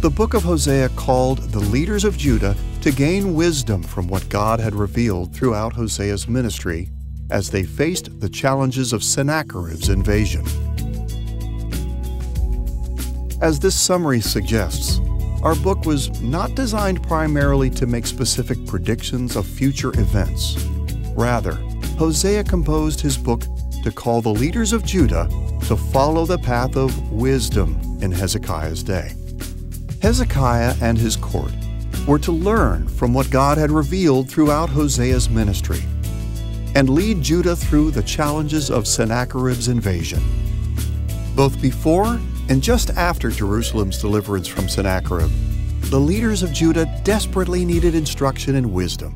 The book of Hosea called the leaders of Judah to gain wisdom from what God had revealed throughout Hosea's ministry as they faced the challenges of Sennacherib's invasion. As this summary suggests, our book was not designed primarily to make specific predictions of future events. Rather, Hosea composed his book to call the leaders of Judah to follow the path of wisdom in Hezekiah's day. Hezekiah and his court were to learn from what God had revealed throughout Hosea's ministry and lead Judah through the challenges of Sennacherib's invasion. Both before and just after Jerusalem's deliverance from Sennacherib, the leaders of Judah desperately needed instruction and wisdom,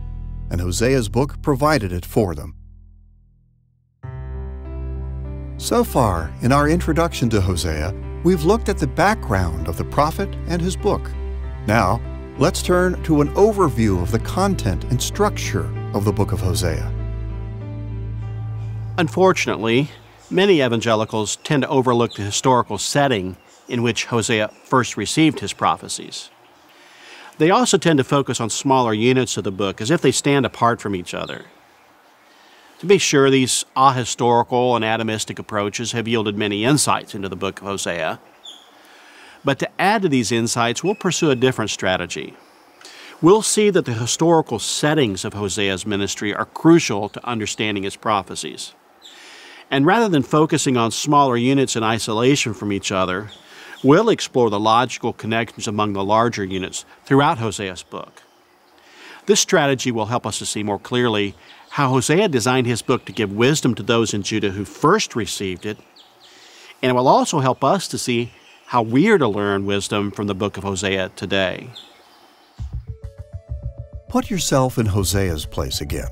and Hosea's book provided it for them. So far, in our introduction to Hosea, we've looked at the background of the prophet and his book. Now, let's turn to an overview of the content and structure of the book of Hosea. Unfortunately, many evangelicals tend to overlook the historical setting in which Hosea first received his prophecies. They also tend to focus on smaller units of the book as if they stand apart from each other. To be sure, these ahistorical and atomistic approaches have yielded many insights into the book of Hosea. But to add to these insights, we'll pursue a different strategy. We'll see that the historical settings of Hosea's ministry are crucial to understanding his prophecies. And rather than focusing on smaller units in isolation from each other, we'll explore the logical connections among the larger units throughout Hosea's book. This strategy will help us to see more clearly how Hosea designed his book to give wisdom to those in Judah who first received it, and it will also help us to see how we are to learn wisdom from the book of Hosea today. Put yourself in Hosea's place again.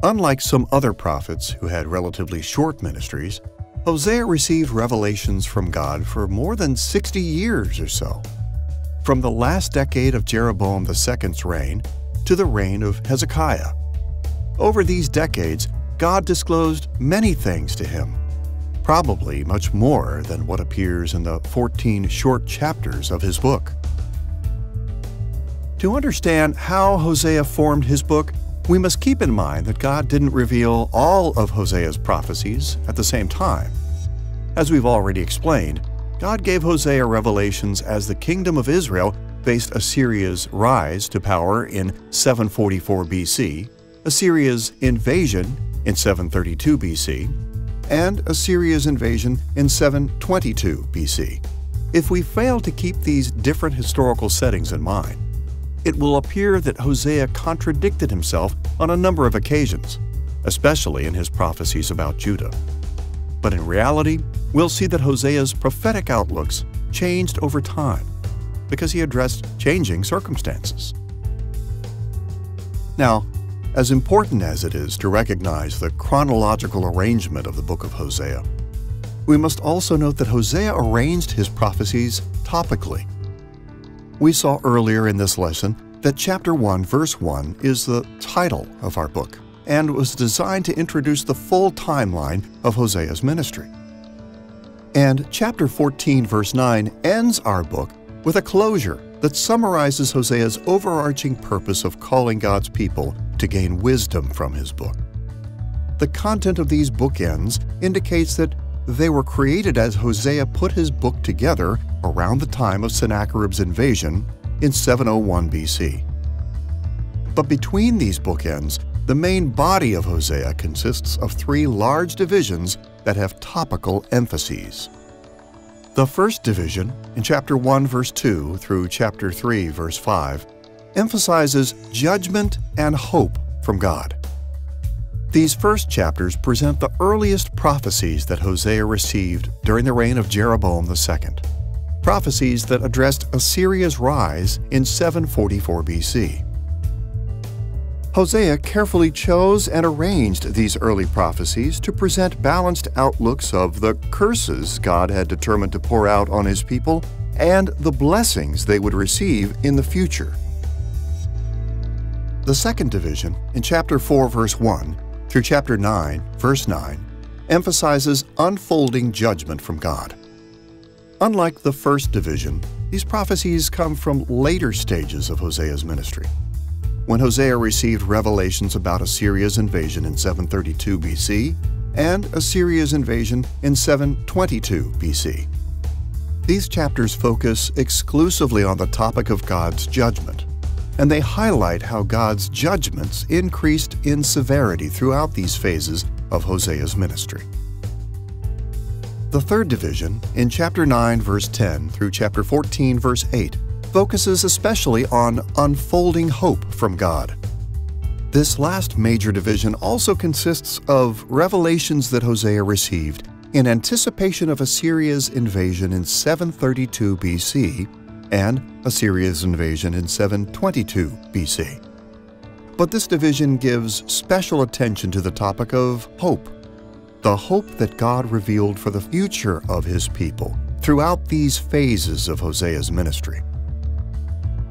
Unlike some other prophets who had relatively short ministries, Hosea received revelations from God for more than 60 years or so. From the last decade of Jeroboam II's reign to the reign of Hezekiah. Over these decades, God disclosed many things to him, probably much more than what appears in the 14 short chapters of his book. To understand how Hosea formed his book, we must keep in mind that God didn't reveal all of Hosea's prophecies at the same time. As we've already explained, God gave Hosea revelations as the kingdom of Israel faced Assyria's rise to power in 744 BC, Assyria's invasion in 732 BC, and Assyria's invasion in 722 BC. If we fail to keep these different historical settings in mind, it will appear that Hosea contradicted himself on a number of occasions, especially in his prophecies about Judah. But in reality, we'll see that Hosea's prophetic outlooks changed over time because he addressed changing circumstances. Now, as important as it is to recognize the chronological arrangement of the book of Hosea, we must also note that Hosea arranged his prophecies topically. We saw earlier in this lesson that chapter 1, verse 1 is the title of our book and was designed to introduce the full timeline of Hosea's ministry. And chapter 14, verse 9 ends our book with a closure that summarizes Hosea's overarching purpose of calling God's people to gain wisdom from his book. The content of these bookends indicates that they were created as Hosea put his book together around the time of Sennacherib's invasion in 701 BC. But between these bookends, the main body of Hosea consists of three large divisions that have topical emphases. The first division, in chapter 1, verse 2 through chapter 3, verse 5, emphasizes judgment and hope from God. These first chapters present the earliest prophecies that Hosea received during the reign of Jeroboam II, prophecies that addressed Assyria's rise in 744 BC. Hosea carefully chose and arranged these early prophecies to present balanced outlooks of the curses God had determined to pour out on his people and the blessings they would receive in the future. The second division, in chapter 4, verse 1 through chapter 9, verse 9, emphasizes unfolding judgment from God. Unlike the first division, these prophecies come from later stages of Hosea's ministry, when Hosea received revelations about Assyria's invasion in 732 BC and Assyria's invasion in 722 BC. These chapters focus exclusively on the topic of God's judgment, and they highlight how God's judgments increased in severity throughout these phases of Hosea's ministry. The third division, in chapter 9, verse 10 through chapter 14, verse 8, focuses especially on unfolding hope from God. This last major division also consists of revelations that Hosea received in anticipation of Assyria's invasion in 732 BC and Assyria's invasion in 722 BC. But this division gives special attention to the topic of hope, the hope that God revealed for the future of his people throughout these phases of Hosea's ministry.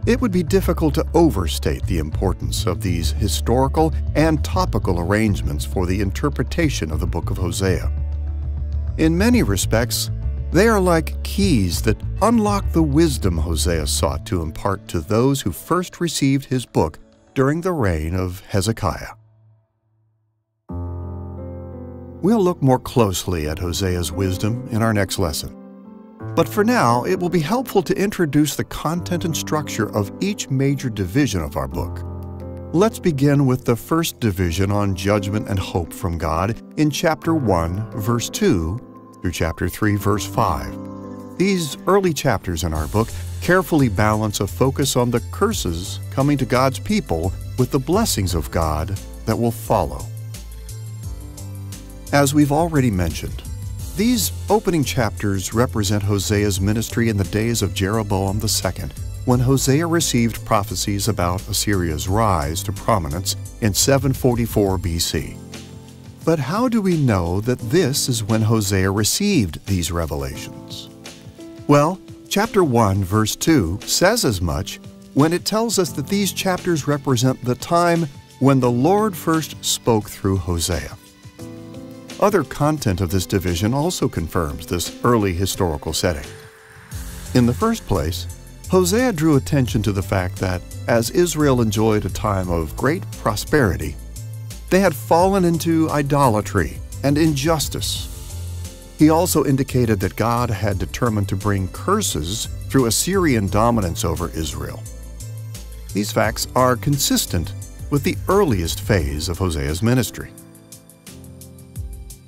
It would be difficult to overstate the importance of these historical and topical arrangements for the interpretation of the book of Hosea. In many respects, they are like keys that unlock the wisdom Hosea sought to impart to those who first received his book during the reign of Hezekiah. We'll look more closely at Hosea's wisdom in our next lesson. But for now, it will be helpful to introduce the content and structure of each major division of our book. Let's begin with the first division on judgment and hope from God in chapter 1, verse 2 through chapter 3, verse 5. These early chapters in our book carefully balance a focus on the curses coming to God's people with the blessings of God that will follow. As we've already mentioned, these opening chapters represent Hosea's ministry in the days of Jeroboam II, when Hosea received prophecies about Assyria's rise to prominence in 744 BC. But how do we know that this is when Hosea received these revelations? Well, chapter 1, verse 2 says as much when it tells us that these chapters represent the time when the Lord first spoke through Hosea. Other content of this division also confirms this early historical setting. In the first place, Hosea drew attention to the fact that as Israel enjoyed a time of great prosperity, they had fallen into idolatry and injustice. He also indicated that God had determined to bring curses through Assyrian dominance over Israel. These facts are consistent with the earliest phase of Hosea's ministry.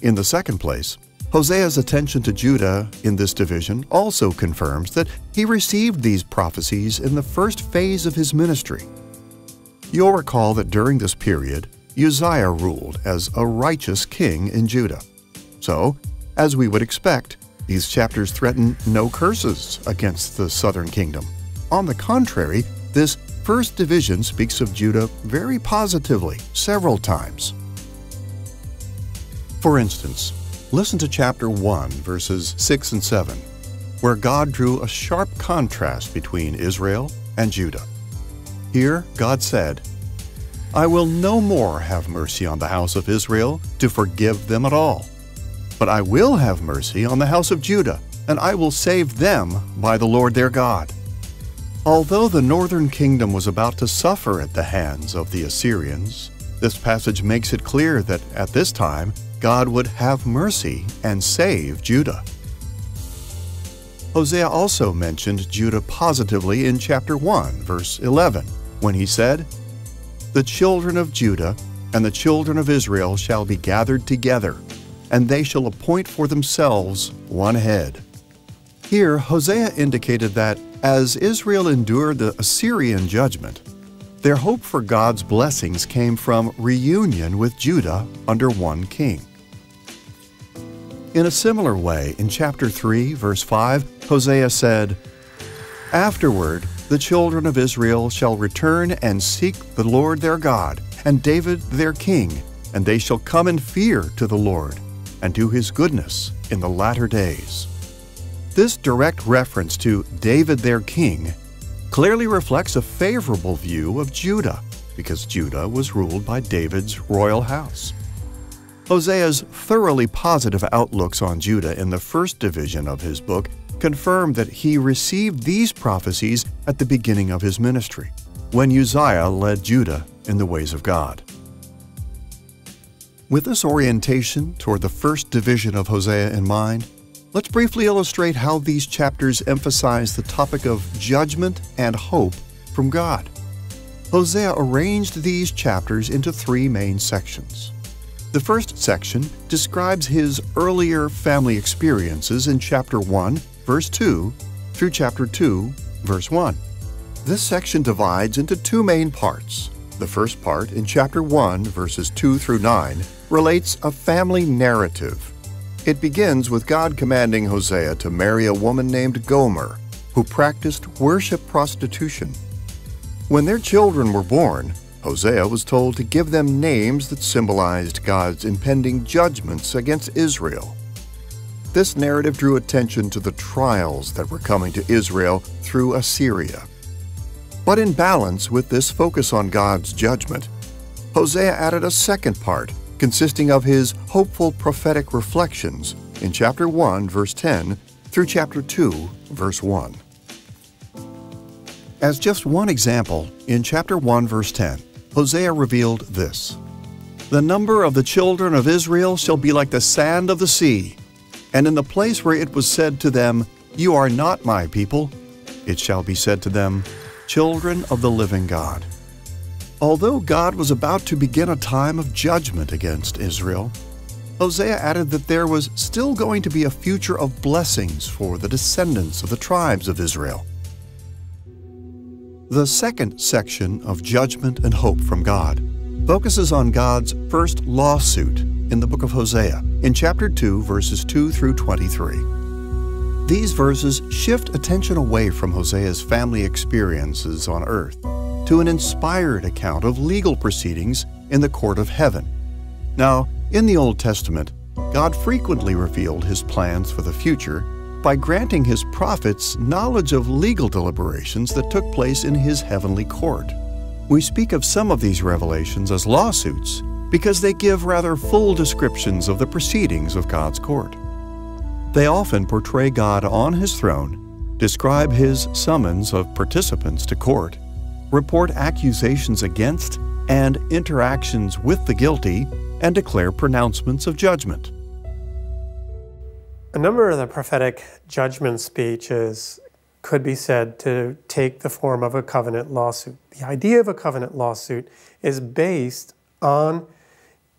In the second place, Hosea's attention to Judah in this division also confirms that he received these prophecies in the first phase of his ministry. You'll recall that during this period, Uzziah ruled as a righteous king in Judah. So, as we would expect, these chapters threaten no curses against the southern kingdom. On the contrary, this first division speaks of Judah very positively several times. For instance, listen to chapter 1, verses 6 and 7, where God drew a sharp contrast between Israel and Judah. Here, God said, "I will no more have mercy on the house of Israel to forgive them at all. But I will have mercy on the house of Judah, and I will save them by the Lord their God." Although the northern kingdom was about to suffer at the hands of the Assyrians, this passage makes it clear that at this time, God would have mercy and save Judah. Hosea also mentioned Judah positively in chapter 1, verse 11, when he said, "The children of Judah and the children of Israel shall be gathered together, and they shall appoint for themselves one head." Here, Hosea indicated that as Israel endured the Assyrian judgment, their hope for God's blessings came from reunion with Judah under one king. In a similar way, in chapter 3, verse 5, Hosea said, "Afterward, the children of Israel shall return and seek the Lord their God, and David their king, and they shall come in fear to the Lord, and to his goodness in the latter days." This direct reference to David their king clearly reflects a favorable view of Judah, because Judah was ruled by David's royal house. Hosea's thoroughly positive outlooks on Judah in the first division of his book confirm that he received these prophecies at the beginning of his ministry, when Uzziah led Judah in the ways of God. With this orientation toward the first division of Hosea in mind, let's briefly illustrate how these chapters emphasize the topic of judgment and hope from God. Hosea arranged these chapters into three main sections. The first section describes his earlier family experiences in chapter 1, verse 2, through chapter 2, verse 1. This section divides into two main parts. The first part, in chapter 1, verses 2 through 9, relates a family narrative. It begins with God commanding Hosea to marry a woman named Gomer, who practiced worship prostitution. When their children were born, Hosea was told to give them names that symbolized God's impending judgments against Israel. This narrative drew attention to the trials that were coming to Israel through Assyria. But in balance with this focus on God's judgment, Hosea added a second part consisting of his hopeful prophetic reflections in chapter 1, verse 10 through chapter 2, verse 1. As just one example, in chapter 1, verse 10, Hosea revealed this: "The number of the children of Israel shall be like the sand of the sea, and in the place where it was said to them, 'You are not my people,' it shall be said to them, 'Children of the living God.'" Although God was about to begin a time of judgment against Israel, Hosea added that there was still going to be a future of blessings for the descendants of the tribes of Israel. The second section of judgment and hope from God focuses on God's first lawsuit in the book of Hosea, in chapter 2, verses 2 through 23. These verses shift attention away from Hosea's family experiences on earth to an inspired account of legal proceedings in the court of heaven. Now, in the Old Testament, God frequently revealed His plans for the future by granting His prophets knowledge of legal deliberations that took place in His heavenly court. We speak of some of these revelations as lawsuits because they give rather full descriptions of the proceedings of God's court. They often portray God on His throne, describe His summons of participants to court, report accusations against and interactions with the guilty, and declare pronouncements of judgment. A number of the prophetic judgment speeches could be said to take the form of a covenant lawsuit. The idea of a covenant lawsuit is based on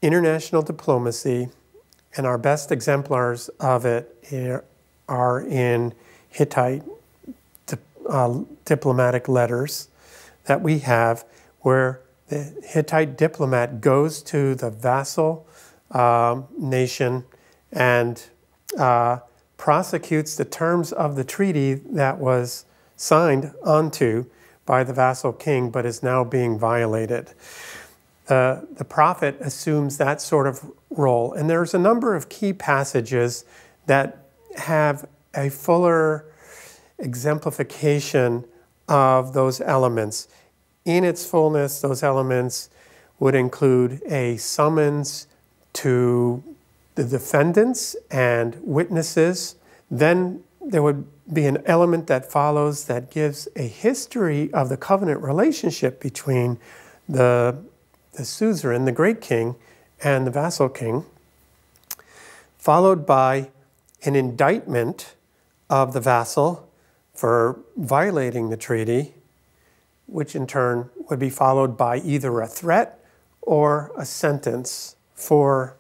international diplomacy, and our best exemplars of it are in Hittite diplomatic letters that we have, where the Hittite diplomat goes to the vassal nation and prosecutes the terms of the treaty that was signed onto by the vassal king but is now being violated. The prophet assumes that sort of role, and there's a number of key passages that have a fuller exemplification of those elements. In its fullness, those elements would include a summons to the defendants and witnesses. Then there would be an element that follows that gives a history of the covenant relationship between the suzerain, the great king, and the vassal king, followed by an indictment of the vassal for violating the treaty, which in turn would be followed by either a threat or a sentence for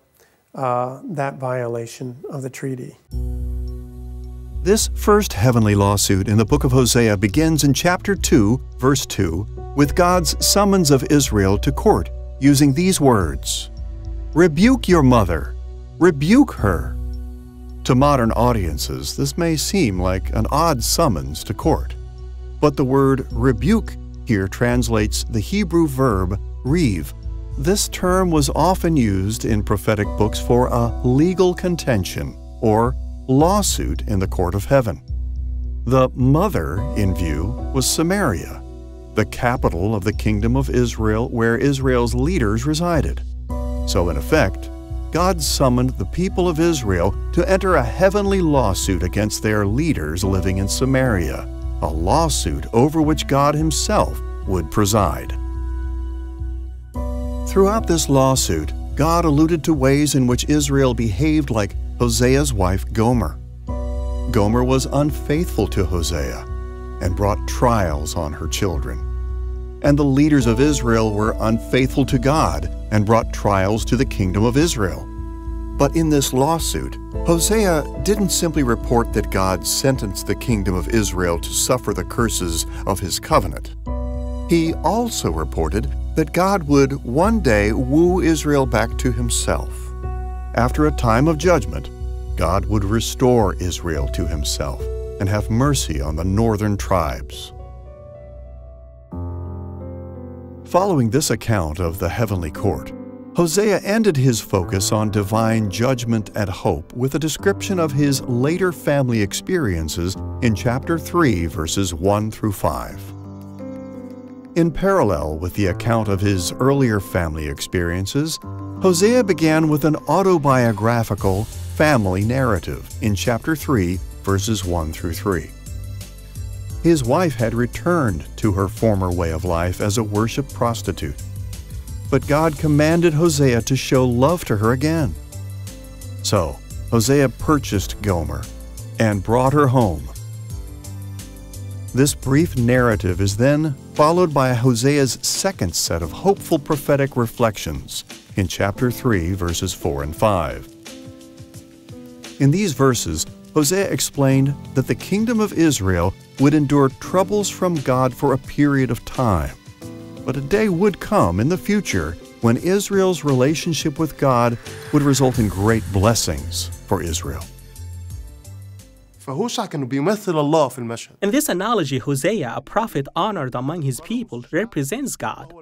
that violation of the treaty. This first heavenly lawsuit in the book of Hosea begins in chapter 2, verse 2, with God's summons of Israel to court, using these words, "Rebuke your mother, rebuke her." To modern audiences, this may seem like an odd summons to court, but the word rebuke here translates the Hebrew verb rev. This term was often used in prophetic books for a legal contention or lawsuit in the court of heaven. The mother in view was Samaria, the capital of the kingdom of Israel where Israel's leaders resided. So in effect, God summoned the people of Israel to enter a heavenly lawsuit against their leaders living in Samaria, a lawsuit over which God Himself would preside. Throughout this lawsuit, God alluded to ways in which Israel behaved like Hosea's wife Gomer. Gomer was unfaithful to Hosea and brought trials on her children. And the leaders of Israel were unfaithful to God and brought trials to the kingdom of Israel. But in this lawsuit, Hosea didn't simply report that God sentenced the kingdom of Israel to suffer the curses of His covenant. He also reported that God would one day woo Israel back to Himself. After a time of judgment, God would restore Israel to Himself and have mercy on the northern tribes. Following this account of the heavenly court, Hosea ended his focus on divine judgment and hope with a description of his later family experiences in chapter 3, verses 1 through 5. In parallel with the account of his earlier family experiences, Hosea began with an autobiographical family narrative in chapter 3, verses 1 through 3. His wife had returned to her former way of life as a worship prostitute, but God commanded Hosea to show love to her again. So Hosea purchased Gomer and brought her home. This brief narrative is then followed by Hosea's second set of hopeful prophetic reflections in chapter 3, verses 4 and 5. In these verses, Hosea explained that the kingdom of Israel would endure troubles from God for a period of time. But a day would come in the future when Israel's relationship with God would result in great blessings for Israel. فهوشع كان بيمثل الله في المشهد. In this analogy, Hosea, a prophet honored among his people, represents God.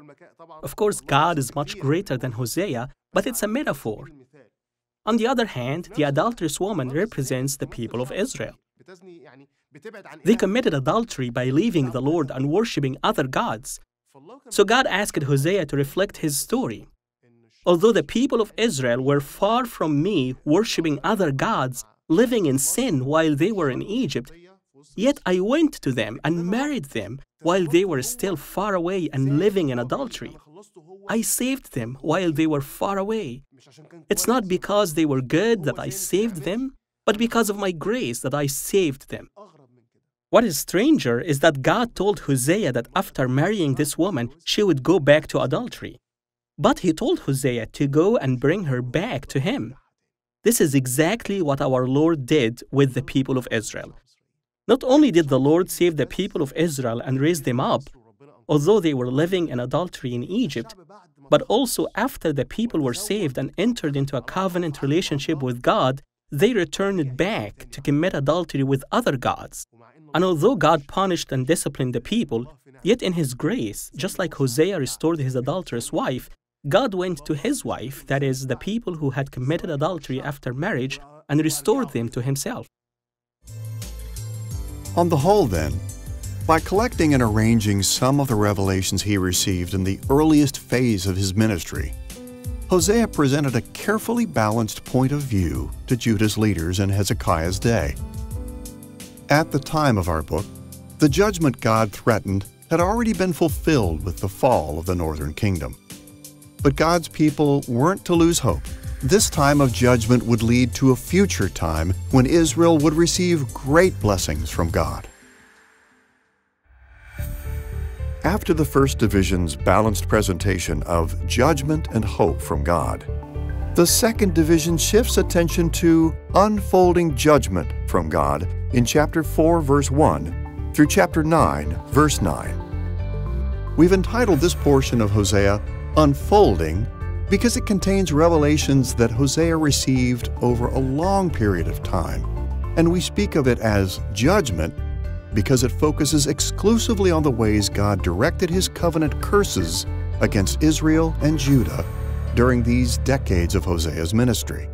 Of course, God is much greater than Hosea, but it's a metaphor. On the other hand, the adulterous woman represents the people of Israel. They committed adultery by leaving the Lord and worshipping other gods. So God asked Hosea to reflect his story. Although the people of Israel were far from me, worshipping other gods, living in sin while they were in Egypt, yet I went to them and married them while they were still far away and living in adultery. I saved them while they were far away. It's not because they were good that I saved them, but because of my grace that I saved them. What is stranger is that God told Hosea that after marrying this woman, she would go back to adultery. But he told Hosea to go and bring her back to him. This is exactly what our Lord did with the people of Israel. Not only did the Lord save the people of Israel and raise them up, although they were living in adultery in Egypt, but also after the people were saved and entered into a covenant relationship with God, they returned back to commit adultery with other gods. And although God punished and disciplined the people, yet in His grace, just like Hosea restored his adulterous wife, God went to his wife, that is, the people who had committed adultery after marriage, and restored them to Himself. On the whole, then, by collecting and arranging some of the revelations he received in the earliest phase of his ministry, Hosea presented a carefully balanced point of view to Judah's leaders in Hezekiah's day. At the time of our book, the judgment God threatened had already been fulfilled with the fall of the northern kingdom. But God's people weren't to lose hope. This time of judgment would lead to a future time when Israel would receive great blessings from God. After the first division's balanced presentation of judgment and hope from God, the second division shifts attention to unfolding judgment from God in chapter 4, verse 1 through chapter 9, verse 9. We've entitled this portion of Hosea Unfolding because it contains revelations that Hosea received over a long period of time, and we speak of it as judgment because it focuses exclusively on the ways God directed His covenant curses against Israel and Judah during these decades of Hosea's ministry.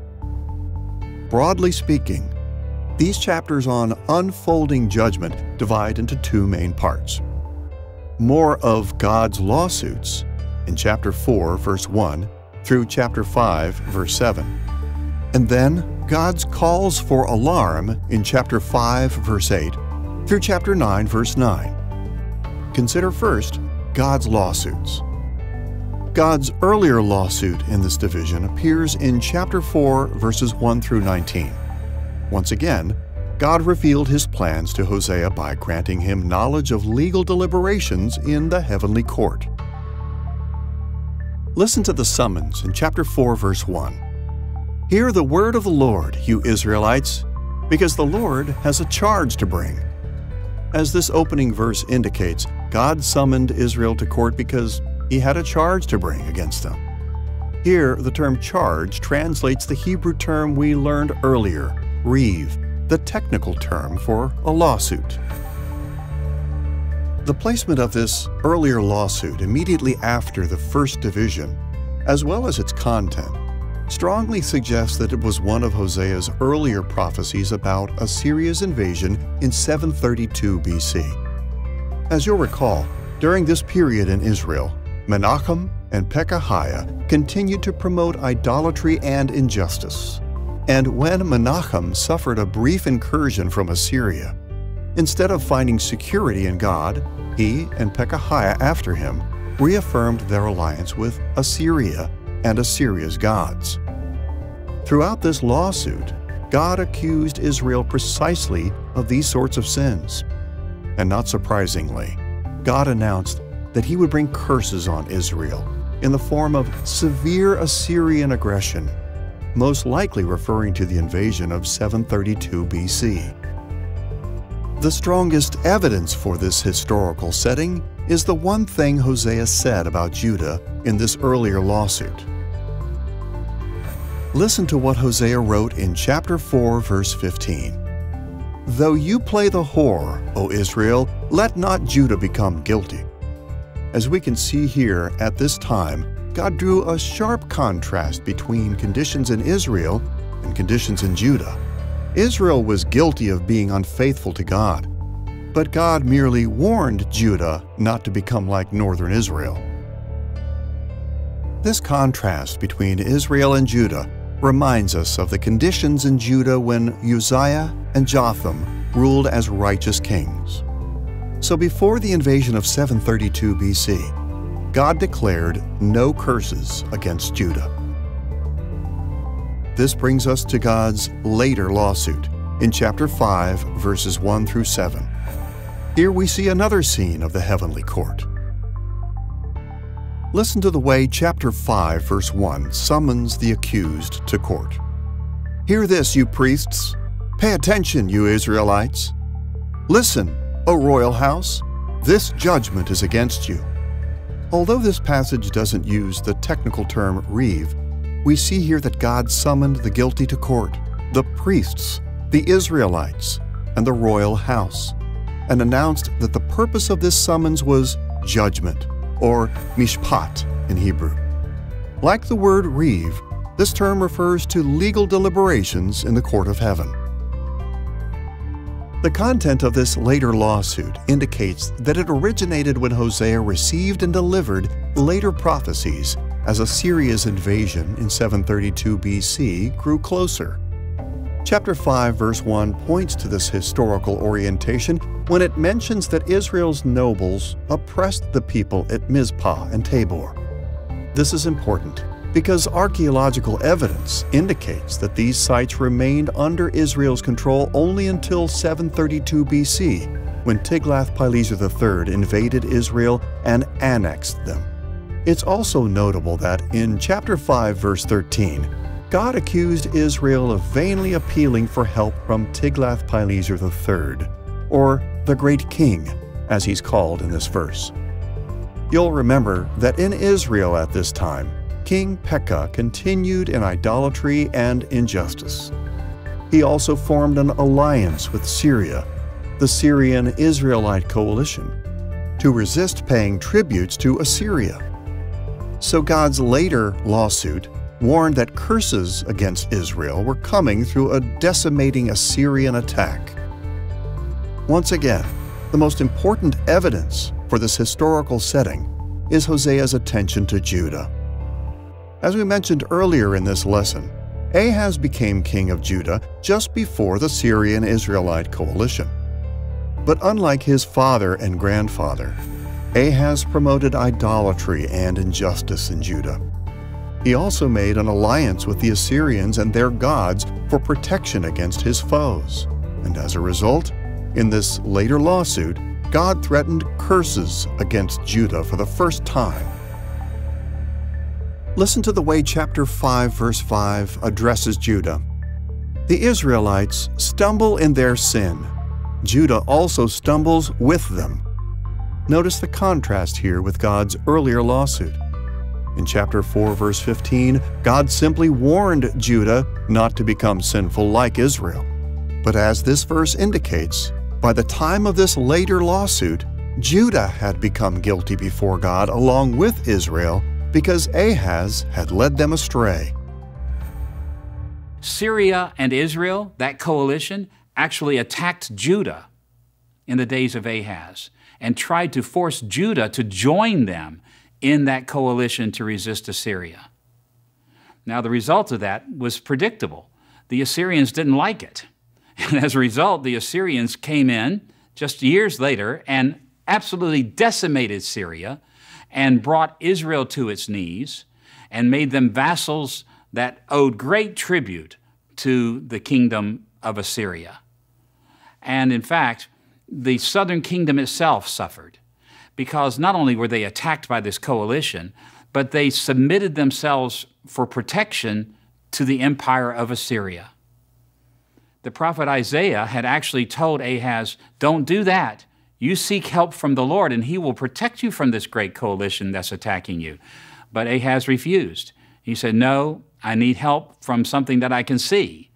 Broadly speaking, these chapters on unfolding judgment divide into two main parts. More of God's lawsuits in chapter 4, verse 1 through chapter 5, verse 7. And then God's calls for alarm in chapter 5, verse 8 through chapter 9, verse 9. Consider first God's lawsuits. God's earlier lawsuit in this division appears in chapter 4, verses 1 through 19. Once again, God revealed His plans to Hosea by granting him knowledge of legal deliberations in the heavenly court. Listen to the summons in chapter 4, verse 1. Hear the word of the Lord, you Israelites, because the Lord has a charge to bring. As this opening verse indicates, God summoned Israel to court because He had a charge to bring against them. Here, the term charge translates the Hebrew term we learned earlier, reeve, the technical term for a lawsuit. The placement of this earlier lawsuit immediately after the first division, as well as its content, strongly suggests that it was one of Hosea's earlier prophecies about Assyria's invasion in 732 BC. As you'll recall, during this period in Israel, Menachem and Pekahiah continued to promote idolatry and injustice. And when Menachem suffered a brief incursion from Assyria, instead of finding security in God, he and Pekahiah after him reaffirmed their alliance with Assyria and Assyria's gods. Throughout this lawsuit, God accused Israel precisely of these sorts of sins. And not surprisingly, God announced that He would bring curses on Israel in the form of severe Assyrian aggression, most likely referring to the invasion of 732 BC. The strongest evidence for this historical setting is the one thing Hosea said about Judah in this earlier lawsuit. Listen to what Hosea wrote in chapter 4, verse 15. "Though you play the whore, O Israel, let not Judah become guilty." As we can see here, at this time, God drew a sharp contrast between conditions in Israel and conditions in Judah. Israel was guilty of being unfaithful to God, but God merely warned Judah not to become like northern Israel. This contrast between Israel and Judah reminds us of the conditions in Judah when Uzziah and Jotham ruled as righteous kings. So before the invasion of 732 BC, God declared no curses against Judah. This brings us to God's later lawsuit in chapter 5, verses 1 through 7. Here we see another scene of the heavenly court. Listen to the way chapter 5, verse 1 summons the accused to court. "Hear this, you priests. Pay attention, you Israelites. Listen, O royal house. This judgment is against you." Although this passage doesn't use the technical term reeve, we see here that God summoned the guilty to court, the priests, the Israelites, and the royal house, and announced that the purpose of this summons was judgment, or mishpat in Hebrew. Like the word reeve, this term refers to legal deliberations in the court of heaven. The content of this later lawsuit indicates that it originated when Hosea received and delivered later prophecies as Assyria's invasion in 732 BC grew closer. Chapter 5, verse 1 points to this historical orientation when it mentions that Israel's nobles oppressed the people at Mizpah and Tabor. This is important because archaeological evidence indicates that these sites remained under Israel's control only until 732 BC, when Tiglath-Pileser III invaded Israel and annexed them. It's also notable that in chapter 5, verse 13, God accused Israel of vainly appealing for help from Tiglath-Pileser III, or the Great King, as he's called in this verse. You'll remember that in Israel at this time, King Pekah continued in idolatry and injustice. He also formed an alliance with Syria, the Syrian-Israelite coalition, to resist paying tributes to Assyria. So God's later lawsuit warned that curses against Israel were coming through a decimating Assyrian attack. Once again, the most important evidence for this historical setting is Hosea's attention to Judah. As we mentioned earlier in this lesson, Ahaz became king of Judah just before the Syrian-Israelite coalition. But unlike his father and grandfather, Ahaz promoted idolatry and injustice in Judah. He also made an alliance with the Assyrians and their gods for protection against his foes. And as a result, in this later lawsuit, God threatened curses against Judah for the first time. Listen to the way chapter 5, verse 5 addresses Judah. "The Israelites stumble in their sin. Judah also stumbles with them." Notice the contrast here with God's earlier lawsuit. In chapter 4, verse 15, God simply warned Judah not to become sinful like Israel. But as this verse indicates, by the time of this later lawsuit, Judah had become guilty before God along with Israel because Ahaz had led them astray. Syria and Israel, that coalition, actually attacked Judah in the days of Ahaz and tried to force Judah to join them in that coalition to resist Assyria. Now, the result of that was predictable. The Assyrians didn't like it. And as a result, the Assyrians came in just years later and absolutely decimated Syria and brought Israel to its knees and made them vassals that owed great tribute to the kingdom of Assyria. And in fact, the southern kingdom itself suffered because not only were they attacked by this coalition, but they submitted themselves for protection to the empire of Assyria. The prophet Isaiah had actually told Ahaz, "Don't do that. You seek help from the Lord, and He will protect you from this great coalition that's attacking you." But Ahaz refused. He said, "No, I need help from something that I can see,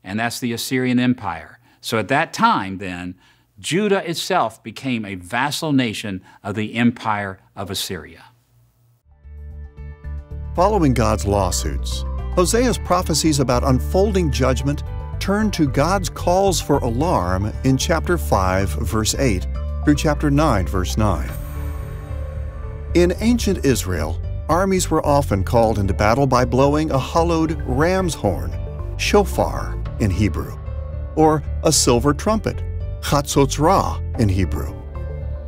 and that's the Assyrian Empire." So at that time, then, Judah itself became a vassal nation of the empire of Assyria. Following God's lawsuits, Hosea's prophecies about unfolding judgment turn to God's calls for alarm in chapter 5, verse 8, through chapter 9, verse 9. In ancient Israel, armies were often called into battle by blowing a hollowed ram's horn, shofar in Hebrew, or a silver trumpet, chatzotzrah in Hebrew.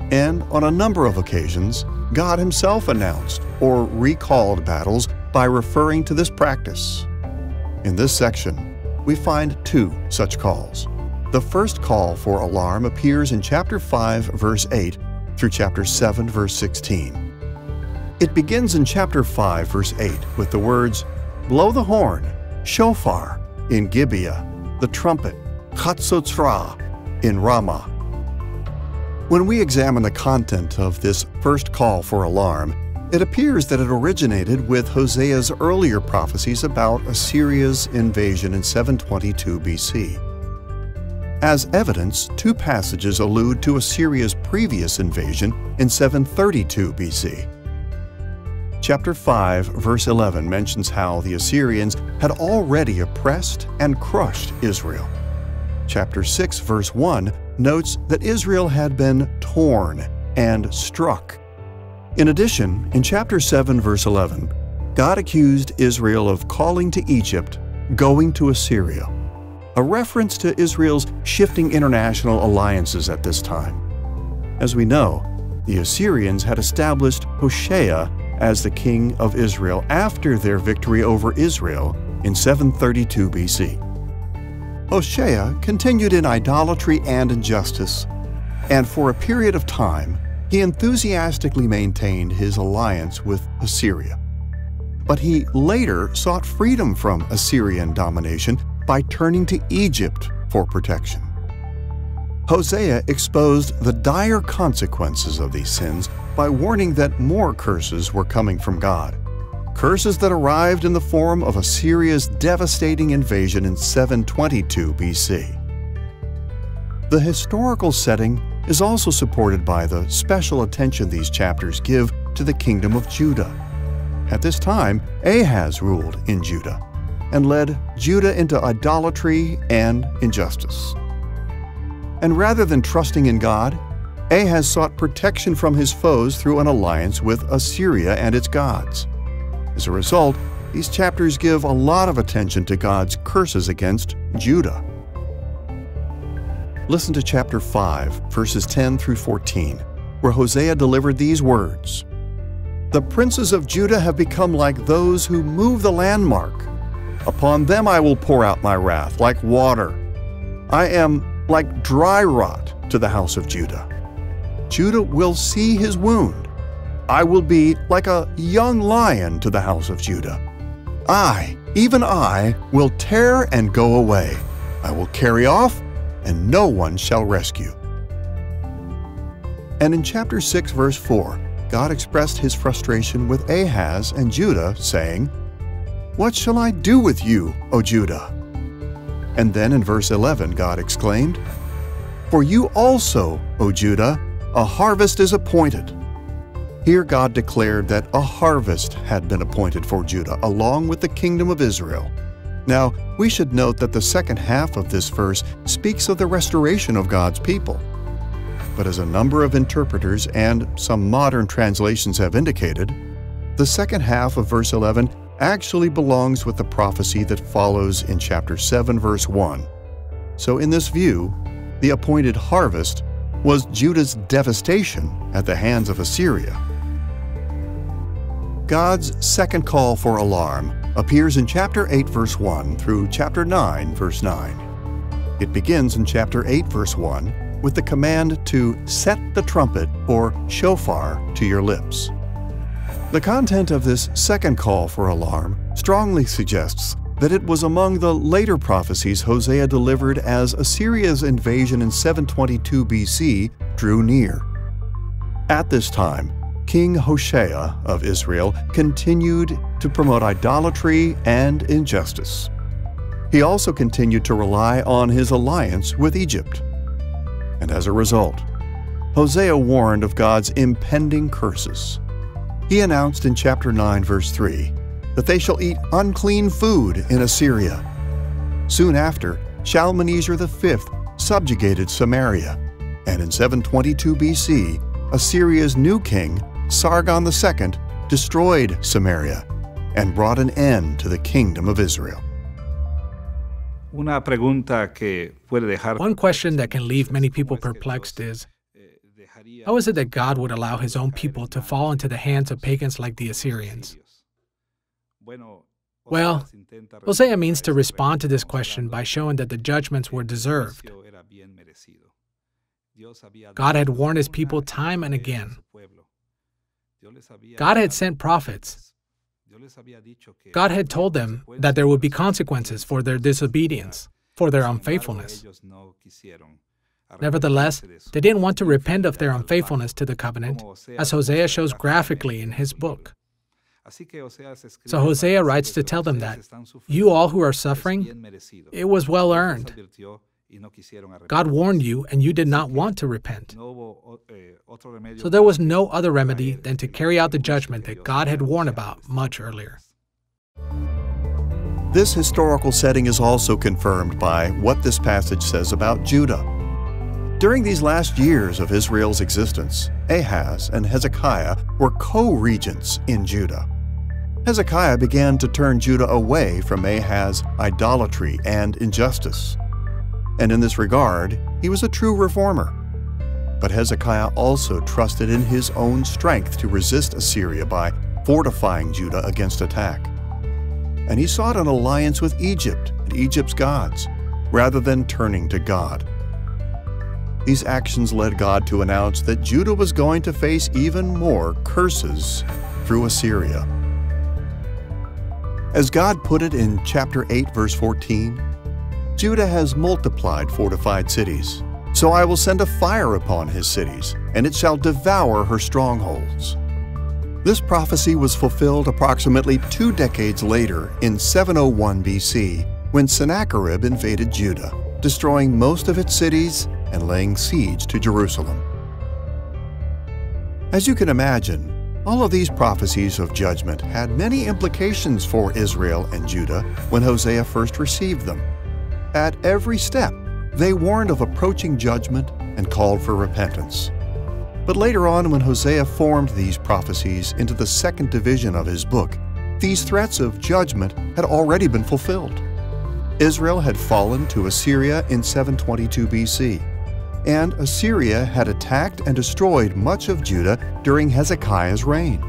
And on a number of occasions, God Himself announced or recalled battles by referring to this practice. In this section, we find two such calls. The first call for alarm appears in chapter 5, verse 8, through chapter 7, verse 16. It begins in chapter 5, verse 8, with the words, "Blow the horn, shofar, in Gibeah, the trumpet, chatzotzrah, in Ramah." When we examine the content of this first call for alarm, it appears that it originated with Hosea's earlier prophecies about Assyria's invasion in 722 BC. As evidence, two passages allude to Assyria's previous invasion in 732 BC. Chapter 5, verse 11 mentions how the Assyrians had already oppressed and crushed Israel. Chapter 6, verse 1 notes that Israel had been torn and struck. In addition, in chapter 7, verse 11, God accused Israel of calling to Egypt, going to Assyria, a reference to Israel's shifting international alliances at this time. As we know, the Assyrians had established Hosea as the king of Israel after their victory over Israel in 732 BC. Hosea continued in idolatry and injustice, and for a period of time, he enthusiastically maintained his alliance with Assyria. But he later sought freedom from Assyrian domination by turning to Egypt for protection. Hosea exposed the dire consequences of these sins by warning that more curses were coming from God. Curses that arrived in the form of Assyria's devastating invasion in 722 BC. The historical setting is also supported by the special attention these chapters give to the kingdom of Judah. At this time, Ahaz ruled in Judah and led Judah into idolatry and injustice. And rather than trusting in God, Ahaz sought protection from his foes through an alliance with Assyria and its gods. As a result, these chapters give a lot of attention to God's curses against Judah. Listen to chapter 5, verses 10 through 14, where Hosea delivered these words. "The princes of Judah have become like those who move the landmark. Upon them I will pour out my wrath like water. I am like dry rot to the house of Judah. Judah will see his wound. I will be like a young lion to the house of Judah. I, even I, will tear and go away. I will carry off, and no one shall rescue." And in chapter 6, verse 4, God expressed His frustration with Ahaz and Judah, saying, "What shall I do with you, O Judah?" And then in verse 11, God exclaimed, "For you also, O Judah, a harvest is appointed." Here God declared that a harvest had been appointed for Judah, along with the kingdom of Israel. Now, we should note that the second half of this verse speaks of the restoration of God's people. But as a number of interpreters and some modern translations have indicated, the second half of verse 11 actually belongs with the prophecy that follows in chapter 7, verse 1. So in this view, the appointed harvest was Judah's devastation at the hands of Assyria. God's second call for alarm appears in chapter 8, verse 1 through chapter 9, verse 9. It begins in chapter 8, verse 1 with the command to set the trumpet or shofar to your lips. The content of this second call for alarm strongly suggests that it was among the later prophecies Hosea delivered as Assyria's invasion in 722 BC drew near. At this time, King Hosea of Israel continued to promote idolatry and injustice. he also continued to rely on his alliance with Egypt. And as a result, Hosea warned of God's impending curses. He announced in chapter 9, verse 3, that they shall eat unclean food in Assyria. Soon after, Shalmaneser V subjugated Samaria, and in 722 BC, Assyria's new king, Sargon II, destroyed Samaria and brought an end to the kingdom of Israel. One question that can leave many people perplexed is, how is it that God would allow his own people to fall into the hands of pagans like the Assyrians? Well, Hosea means to respond to this question by showing that the judgments were deserved. God had warned his people time and again. God had sent prophets. God had told them that there would be consequences for their disobedience, for their unfaithfulness. Nevertheless, they didn't want to repent of their unfaithfulness to the covenant, as Hosea shows graphically in his book. So Hosea writes to tell them that, you all who are suffering, it was well earned. God warned you, and you did not want to repent. So there was no other remedy than to carry out the judgment that God had warned about much earlier. This historical setting is also confirmed by what this passage says about Judah. During these last years of Israel's existence, Ahaz and Hezekiah were co-regents in Judah. Hezekiah began to turn Judah away from Ahaz's idolatry and injustice. And in this regard, he was a true reformer. But Hezekiah also trusted in his own strength to resist Assyria by fortifying Judah against attack. And he sought an alliance with Egypt and Egypt's gods, rather than turning to God. These actions led God to announce that Judah was going to face even more curses through Assyria. As God put it in chapter 8, verse 14, Judah has multiplied fortified cities. So I will send a fire upon his cities, and it shall devour her strongholds. This prophecy was fulfilled approximately 2 decades later in 701 BC, when Sennacherib invaded Judah, destroying most of its cities and laying siege to Jerusalem. As you can imagine, all of these prophecies of judgment had many implications for Israel and Judah when Hosea first received them. At every step, they warned of approaching judgment and called for repentance. But later on, when Hosea formed these prophecies into the second division of his book, these threats of judgment had already been fulfilled. Israel had fallen to Assyria in 722 BC, and Assyria had attacked and destroyed much of Judah during Hezekiah's reign.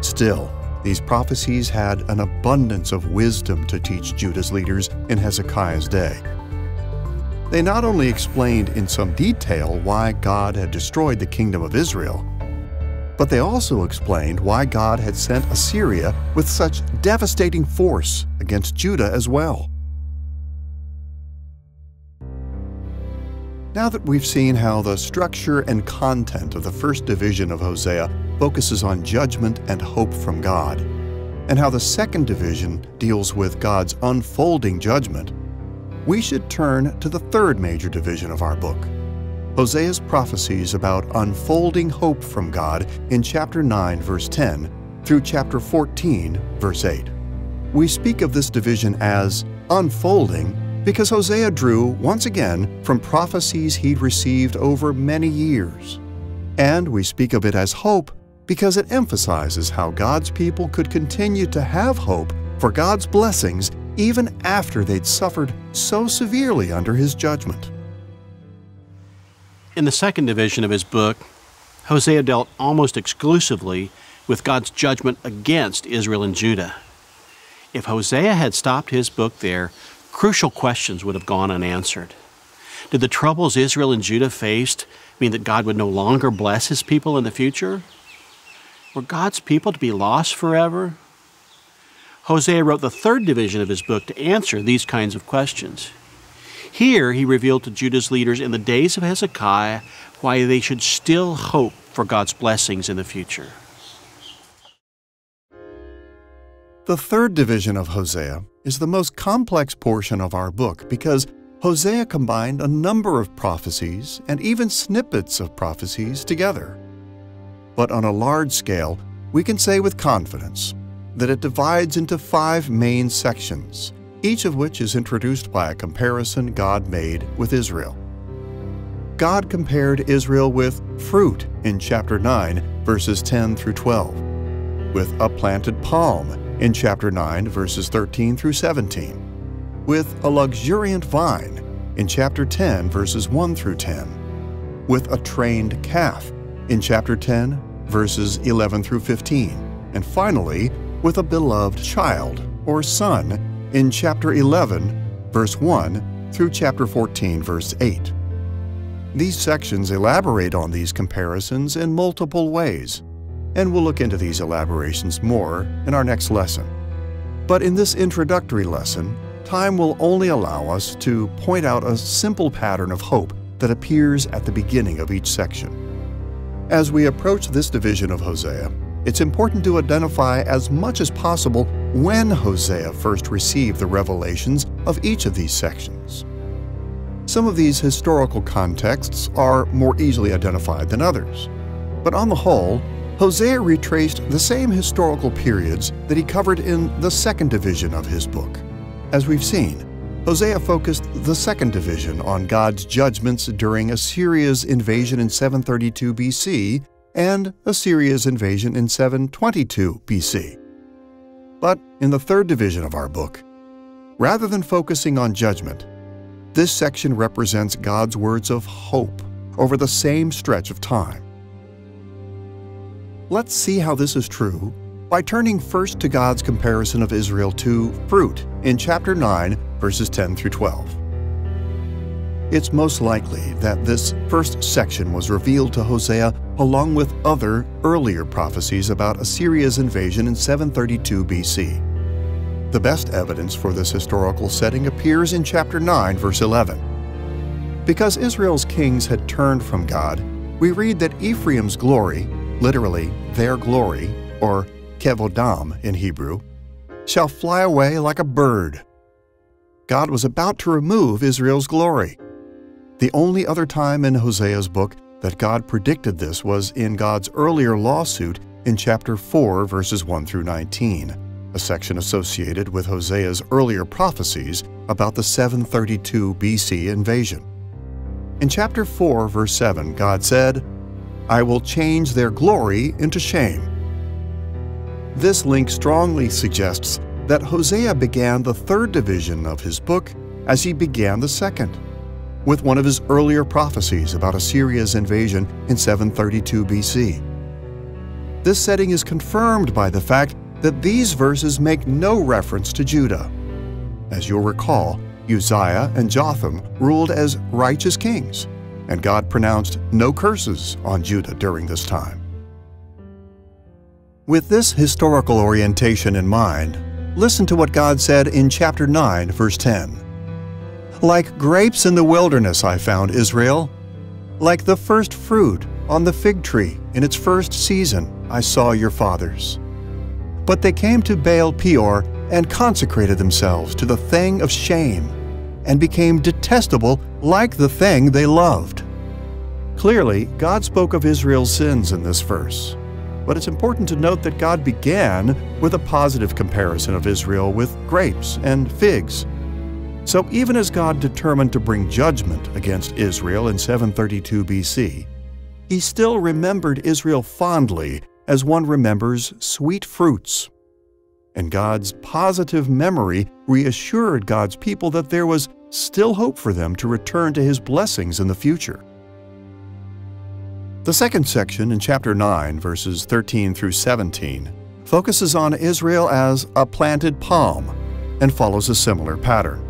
Still, these prophecies had an abundance of wisdom to teach Judah's leaders in Hezekiah's day. They not only explained in some detail why God had destroyed the kingdom of Israel, but they also explained why God had sent Assyria with such devastating force against Judah as well. Now that we've seen how the structure and content of the first division of Hosea focuses on judgment and hope from God, and how the second division deals with God's unfolding judgment, we should turn to the third major division of our book, Hosea's prophecies about unfolding hope from God in chapter 9, verse 10, through chapter 14, verse 8. We speak of this division as unfolding because Hosea drew, once again, from prophecies he'd received over many years. And we speak of it as hope because it emphasizes how God's people could continue to have hope for God's blessings even after they'd suffered so severely under his judgment. In the second division of his book, Hosea dealt almost exclusively with God's judgment against Israel and Judah. If Hosea had stopped his book there, crucial questions would have gone unanswered. Did the troubles Israel and Judah faced mean that God would no longer bless his people in the future? Were God's people to be lost forever? Hosea wrote the third division of his book to answer these kinds of questions. Here he revealed to Judah's leaders in the days of Hezekiah why they should still hope for God's blessings in the future. The third division of Hosea is the most complex portion of our book because Hosea combined a number of prophecies and even snippets of prophecies together. But on a large scale, we can say with confidence that it divides into 5 main sections, each of which is introduced by a comparison God made with Israel. God compared Israel with fruit in chapter 9, verses 10 through 12, with a planted palm in chapter 9, verses 13 through 17, with a luxuriant vine in chapter 10, verses 1 through 10, with a trained calf in chapter 10, verses 11 through 15, and finally, with a beloved child or son in chapter 11, verse 1 through chapter 14, verse 8. These sections elaborate on these comparisons in multiple ways, and we'll look into these elaborations more in our next lesson. But in this introductory lesson, time will only allow us to point out a simple pattern of hope that appears at the beginning of each section. As we approach this division of Hosea, it's important to identify as much as possible when Hosea first received the revelations of each of these sections. Some of these historical contexts are more easily identified than others, but on the whole, Hosea retraced the same historical periods that he covered in the second division of his book. As we've seen, Hosea focused the second division on God's judgments during Assyria's invasion in 732 BC and Assyria's invasion in 722 BC. But in the third division of our book, rather than focusing on judgment, this section represents God's words of hope over the same stretch of time. Let's see how this is true by turning first to God's comparison of Israel to fruit in chapter 9, verses 10 through 12. It's most likely that this first section was revealed to Hosea along with other earlier prophecies about Assyria's invasion in 732 BC. The best evidence for this historical setting appears in chapter 9, verse 11. Because Israel's kings had turned from God, we read that Ephraim's glory, literally their glory, or kevodam in Hebrew, shall fly away like a bird. God was about to remove Israel's glory. The only other time in Hosea's book that God predicted this was in God's earlier lawsuit in chapter 4, verses 1 through 19, a section associated with Hosea's earlier prophecies about the 732 BC invasion. In chapter 4, verse 7, God said, "I will change their glory into shame." This link strongly suggests that Hosea began the third division of his book as he began the second, with one of his earlier prophecies about Assyria's invasion in 732 BC. This setting is confirmed by the fact that these verses make no reference to Judah. As you'll recall, Uzziah and Jotham ruled as righteous kings, and God pronounced no curses on Judah during this time. With this historical orientation in mind, listen to what God said in chapter 9, verse 10. "Like grapes in the wilderness I found Israel. Like the first fruit on the fig tree in its first season I saw your fathers. But they came to Baal Peor and consecrated themselves to the thing of shame, and became detestable like the thing they loved." Clearly, God spoke of Israel's sins in this verse, but it's important to note that God began with a positive comparison of Israel with grapes and figs. So even as God determined to bring judgment against Israel in 732 BC, He still remembered Israel fondly as one remembers sweet fruits. And God's positive memory reassured God's people that there was still hope for them to return to His blessings in the future. The second section in chapter 9, verses 13 through 17, focuses on Israel as a planted palm and follows a similar pattern.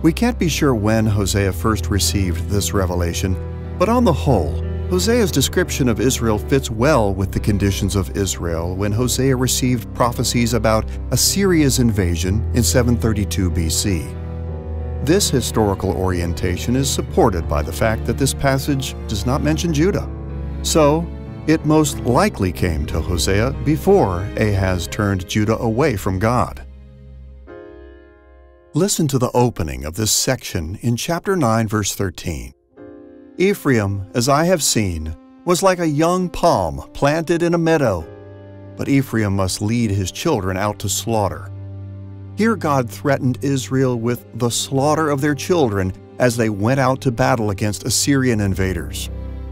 We can't be sure when Hosea first received this revelation, but on the whole, Hosea's description of Israel fits well with the conditions of Israel when Hosea received prophecies about Assyria's invasion in 732 BC. This historical orientation is supported by the fact that this passage does not mention Judah. So, It most likely came to Hosea before Ahaz turned Judah away from God. Listen to the opening of this section in chapter 9, verse 13. Ephraim, as I have seen, was like a young palm planted in a meadow, but Ephraim must lead his children out to slaughter. Here God threatened Israel with the slaughter of their children as they went out to battle against Assyrian invaders.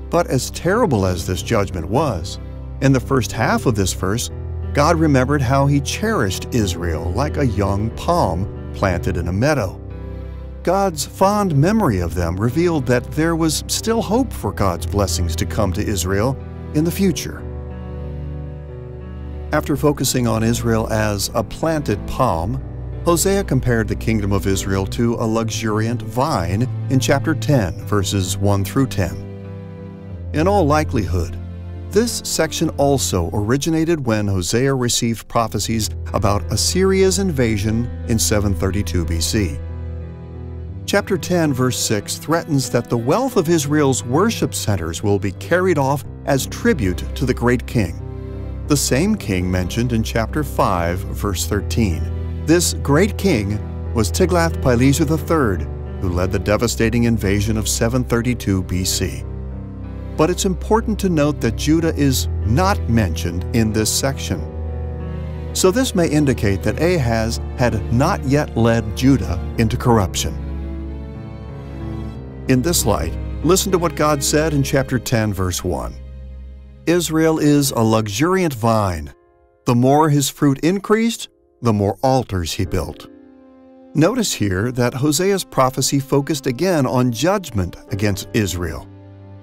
But as terrible as this judgment was, in the first half of this verse, God remembered how He cherished Israel like a young palm planted in a meadow. God's fond memory of them revealed that there was still hope for God's blessings to come to Israel in the future. After focusing on Israel as a planted palm, Hosea compared the kingdom of Israel to a luxuriant vine in chapter 10, verses 1 through 10. In all likelihood, this section also originated when Hosea received prophecies about Assyria's invasion in 732 BC. Chapter 10, verse 6 threatens that the wealth of Israel's worship centers will be carried off as tribute to the great king, the same king mentioned in chapter 5, verse 13. This great king was Tiglath-Pileser III, who led the devastating invasion of 732 BC. But it's important to note that Judah is not mentioned in this section. So this may indicate that Ahaz had not yet led Judah into corruption. In this light, listen to what God said in chapter 10, verse 1. Israel is a luxuriant vine. The more his fruit increased, the more altars he built. Notice here that Hosea's prophecy focused again on judgment against Israel,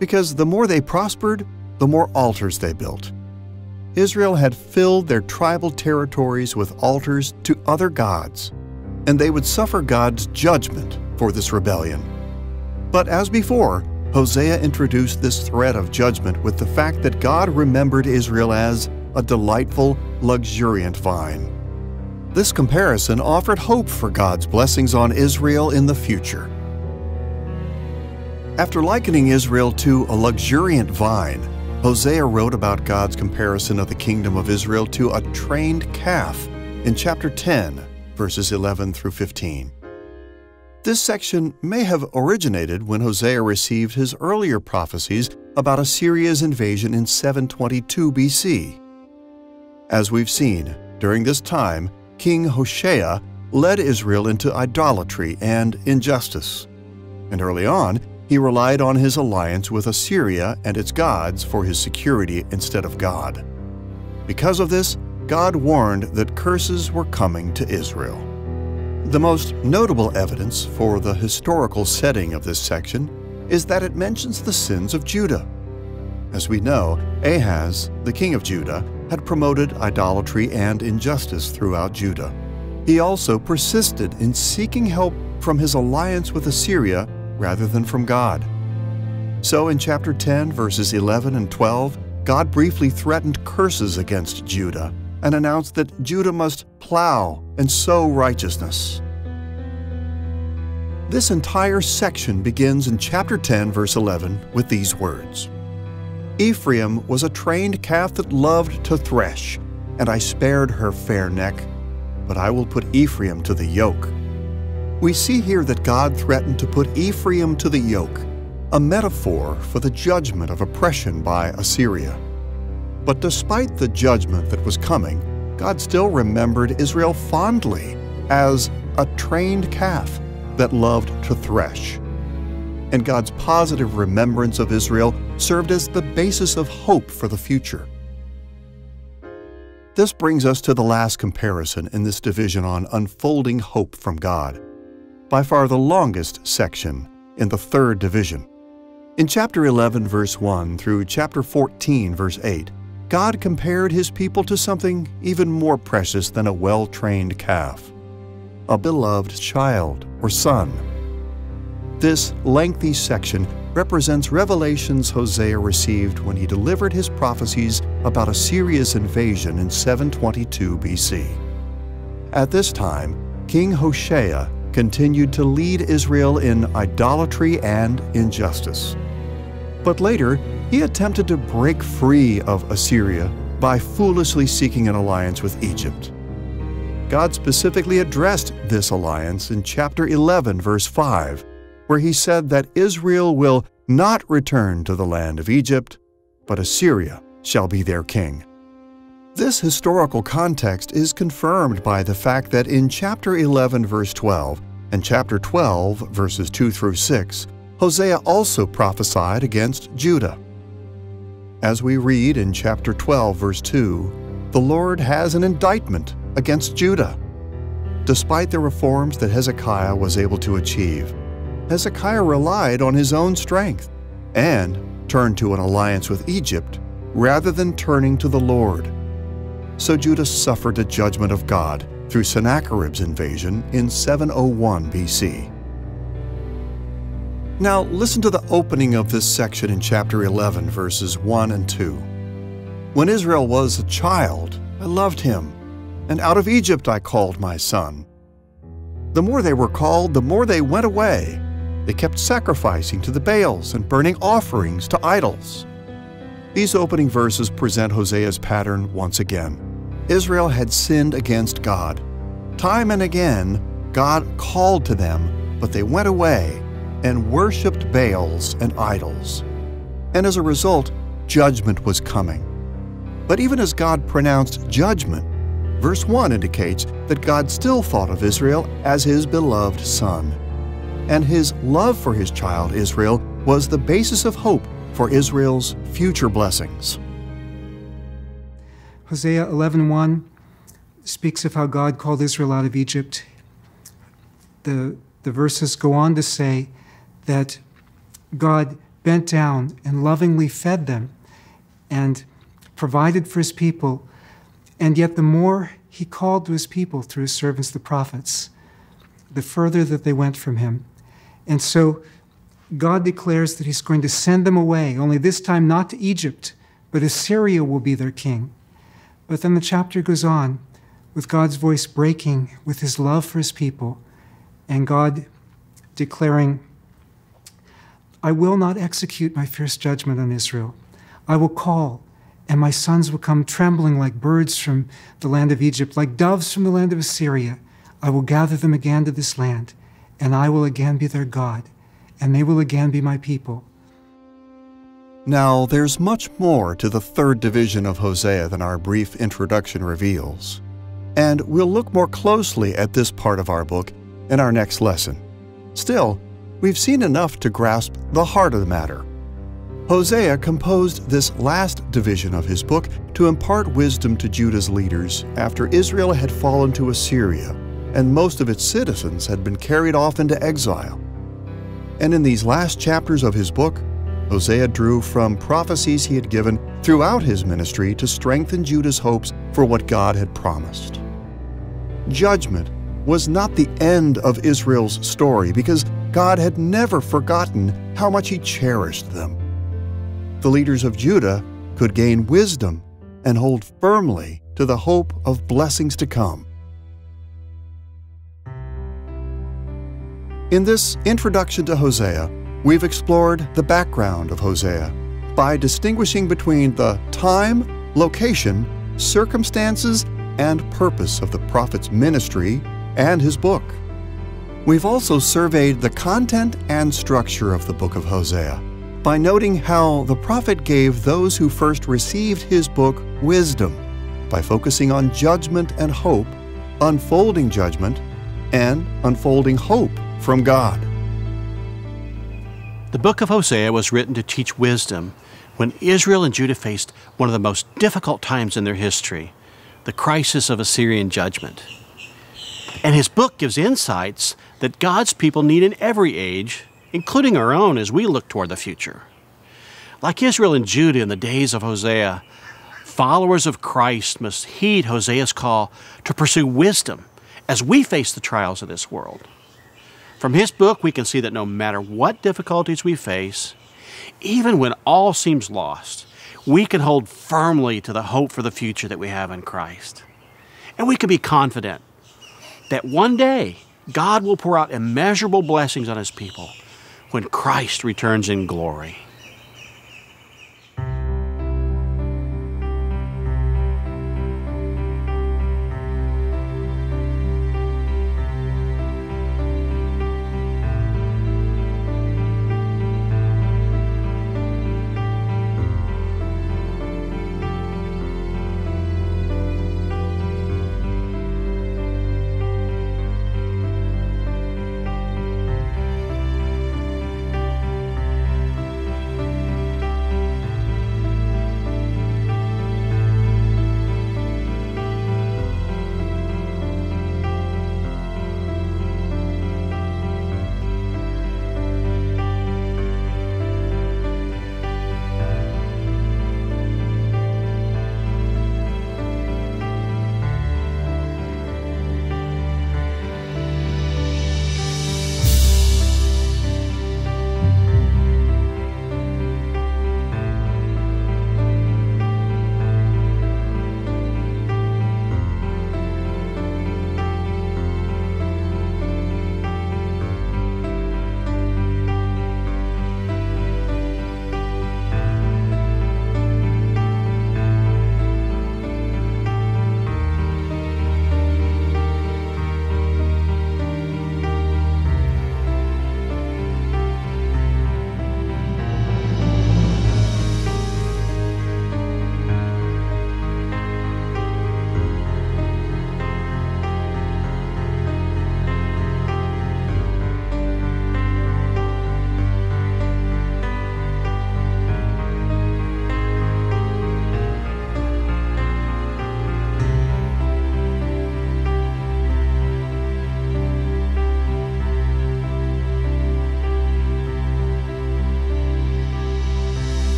because the more they prospered, the more altars they built. Israel had filled their tribal territories with altars to other gods, and they would suffer God's judgment for this rebellion. But as before, Hosea introduced this threat of judgment with the fact that God remembered Israel as a delightful, luxuriant vine. This comparison offered hope for God's blessings on Israel in the future. After likening Israel to a luxuriant vine, Hosea wrote about God's comparison of the kingdom of Israel to a trained calf in chapter 10, verses 11 through 15. This section may have originated when Hosea received his earlier prophecies about Assyria's invasion in 722 BC. As we've seen, during this time, King Hosea led Israel into idolatry and injustice. And early on, he relied on his alliance with Assyria and its gods for his security instead of God. Because of this, God warned that curses were coming to Israel. The most notable evidence for the historical setting of this section is that it mentions the sins of Judah. As we know, Ahaz, the king of Judah, had promoted idolatry and injustice throughout Judah. He also persisted in seeking help from his alliance with Assyria rather than from God. So in chapter 10, verses 11 and 12, God briefly threatened curses against Judah and announced that Judah must plow and sow righteousness. This entire section begins in chapter 10, verse 11, with these words. Ephraim was a trained calf that loved to thresh, and I spared her fair neck, but I will put Ephraim to the yoke. We see here that God threatened to put Ephraim to the yoke, a metaphor for the judgment of oppression by Assyria. But despite the judgment that was coming, God still remembered Israel fondly as a trained calf that loved to thresh. And God's positive remembrance of Israel served as the basis of hope for the future. This brings us to the last comparison in this division on unfolding hope from God, by far the longest section in the third division. In chapter 11, verse 1 through chapter 14, verse 8, God compared His people to something even more precious than a well-trained calf, a beloved child or son. This lengthy section represents revelations Hosea received when he delivered his prophecies about Assyria's invasion in 722 BC. At this time, King Hosea continued to lead Israel in idolatry and injustice. But later, he attempted to break free of Assyria by foolishly seeking an alliance with Egypt. God specifically addressed this alliance in chapter 11, verse 5, where he said that Israel will not return to the land of Egypt, but Assyria shall be their king. This historical context is confirmed by the fact that in chapter 11, verse 12, and chapter 12, verses 2 through 6, Hosea also prophesied against Judah. As we read in chapter 12, verse 2, the Lord has an indictment against Judah. Despite the reforms that Hezekiah was able to achieve, Hezekiah relied on his own strength and turned to an alliance with Egypt rather than turning to the Lord. So Judah suffered the judgment of God through Sennacherib's invasion in 701 BC. Now listen to the opening of this section in chapter 11, verses 1 and 2. When Israel was a child, I loved him, and out of Egypt I called my son. The more they were called, the more they went away. They kept sacrificing to the Baals and burning offerings to idols. These opening verses present Hosea's pattern once again. Israel had sinned against God. Time and again, God called to them, but they went away and worshipped Baals and idols. And as a result, judgment was coming. But even as God pronounced judgment, verse 1 indicates that God still thought of Israel as his beloved son. And his love for his child Israel was the basis of hope for Israel's future blessings. Hosea 11:1 speaks of how God called Israel out of Egypt. The verses go on to say that God bent down and lovingly fed them and provided for his people, and yet the more he called to his people through his servants the prophets, the further that they went from him. And so God declares that he's going to send them away, only this time not to Egypt, but Assyria will be their king. But then the chapter goes on with God's voice breaking with his love for his people, and God declaring, I will not execute my fierce judgment on Israel. I will call, and my sons will come trembling like birds from the land of Egypt, like doves from the land of Assyria. I will gather them again to this land, and I will again be their God, and they will again be my people. Now, there's much more to the third division of Hosea than our brief introduction reveals, and we'll look more closely at this part of our book in our next lesson. Still, we've seen enough to grasp the heart of the matter. Hosea composed this last division of his book to impart wisdom to Judah's leaders after Israel had fallen to Assyria and most of its citizens had been carried off into exile. And in these last chapters of his book, Hosea drew from prophecies he had given throughout his ministry to strengthen Judah's hopes for what God had promised. Judgment was not the end of Israel's story because God had never forgotten how much he cherished them. The leaders of Judah could gain wisdom and hold firmly to the hope of blessings to come. In this introduction to Hosea, we've explored the background of Hosea by distinguishing between the time, location, circumstances, and purpose of the prophet's ministry and his book. We've also surveyed the content and structure of the book of Hosea by noting how the prophet gave those who first received his book wisdom by focusing on judgment and hope, unfolding judgment, and unfolding hope from God. The book of Hosea was written to teach wisdom when Israel and Judah faced one of the most difficult times in their history, the crisis of Assyrian judgment. And his book gives insights that God's people need in every age, including our own as we look toward the future. Like Israel and Judah in the days of Hosea, followers of Christ must heed Hosea's call to pursue wisdom as we face the trials of this world. From his book, we can see that no matter what difficulties we face, even when all seems lost, we can hold firmly to the hope for the future that we have in Christ. And we can be confident that one day God will pour out immeasurable blessings on his people when Christ returns in glory.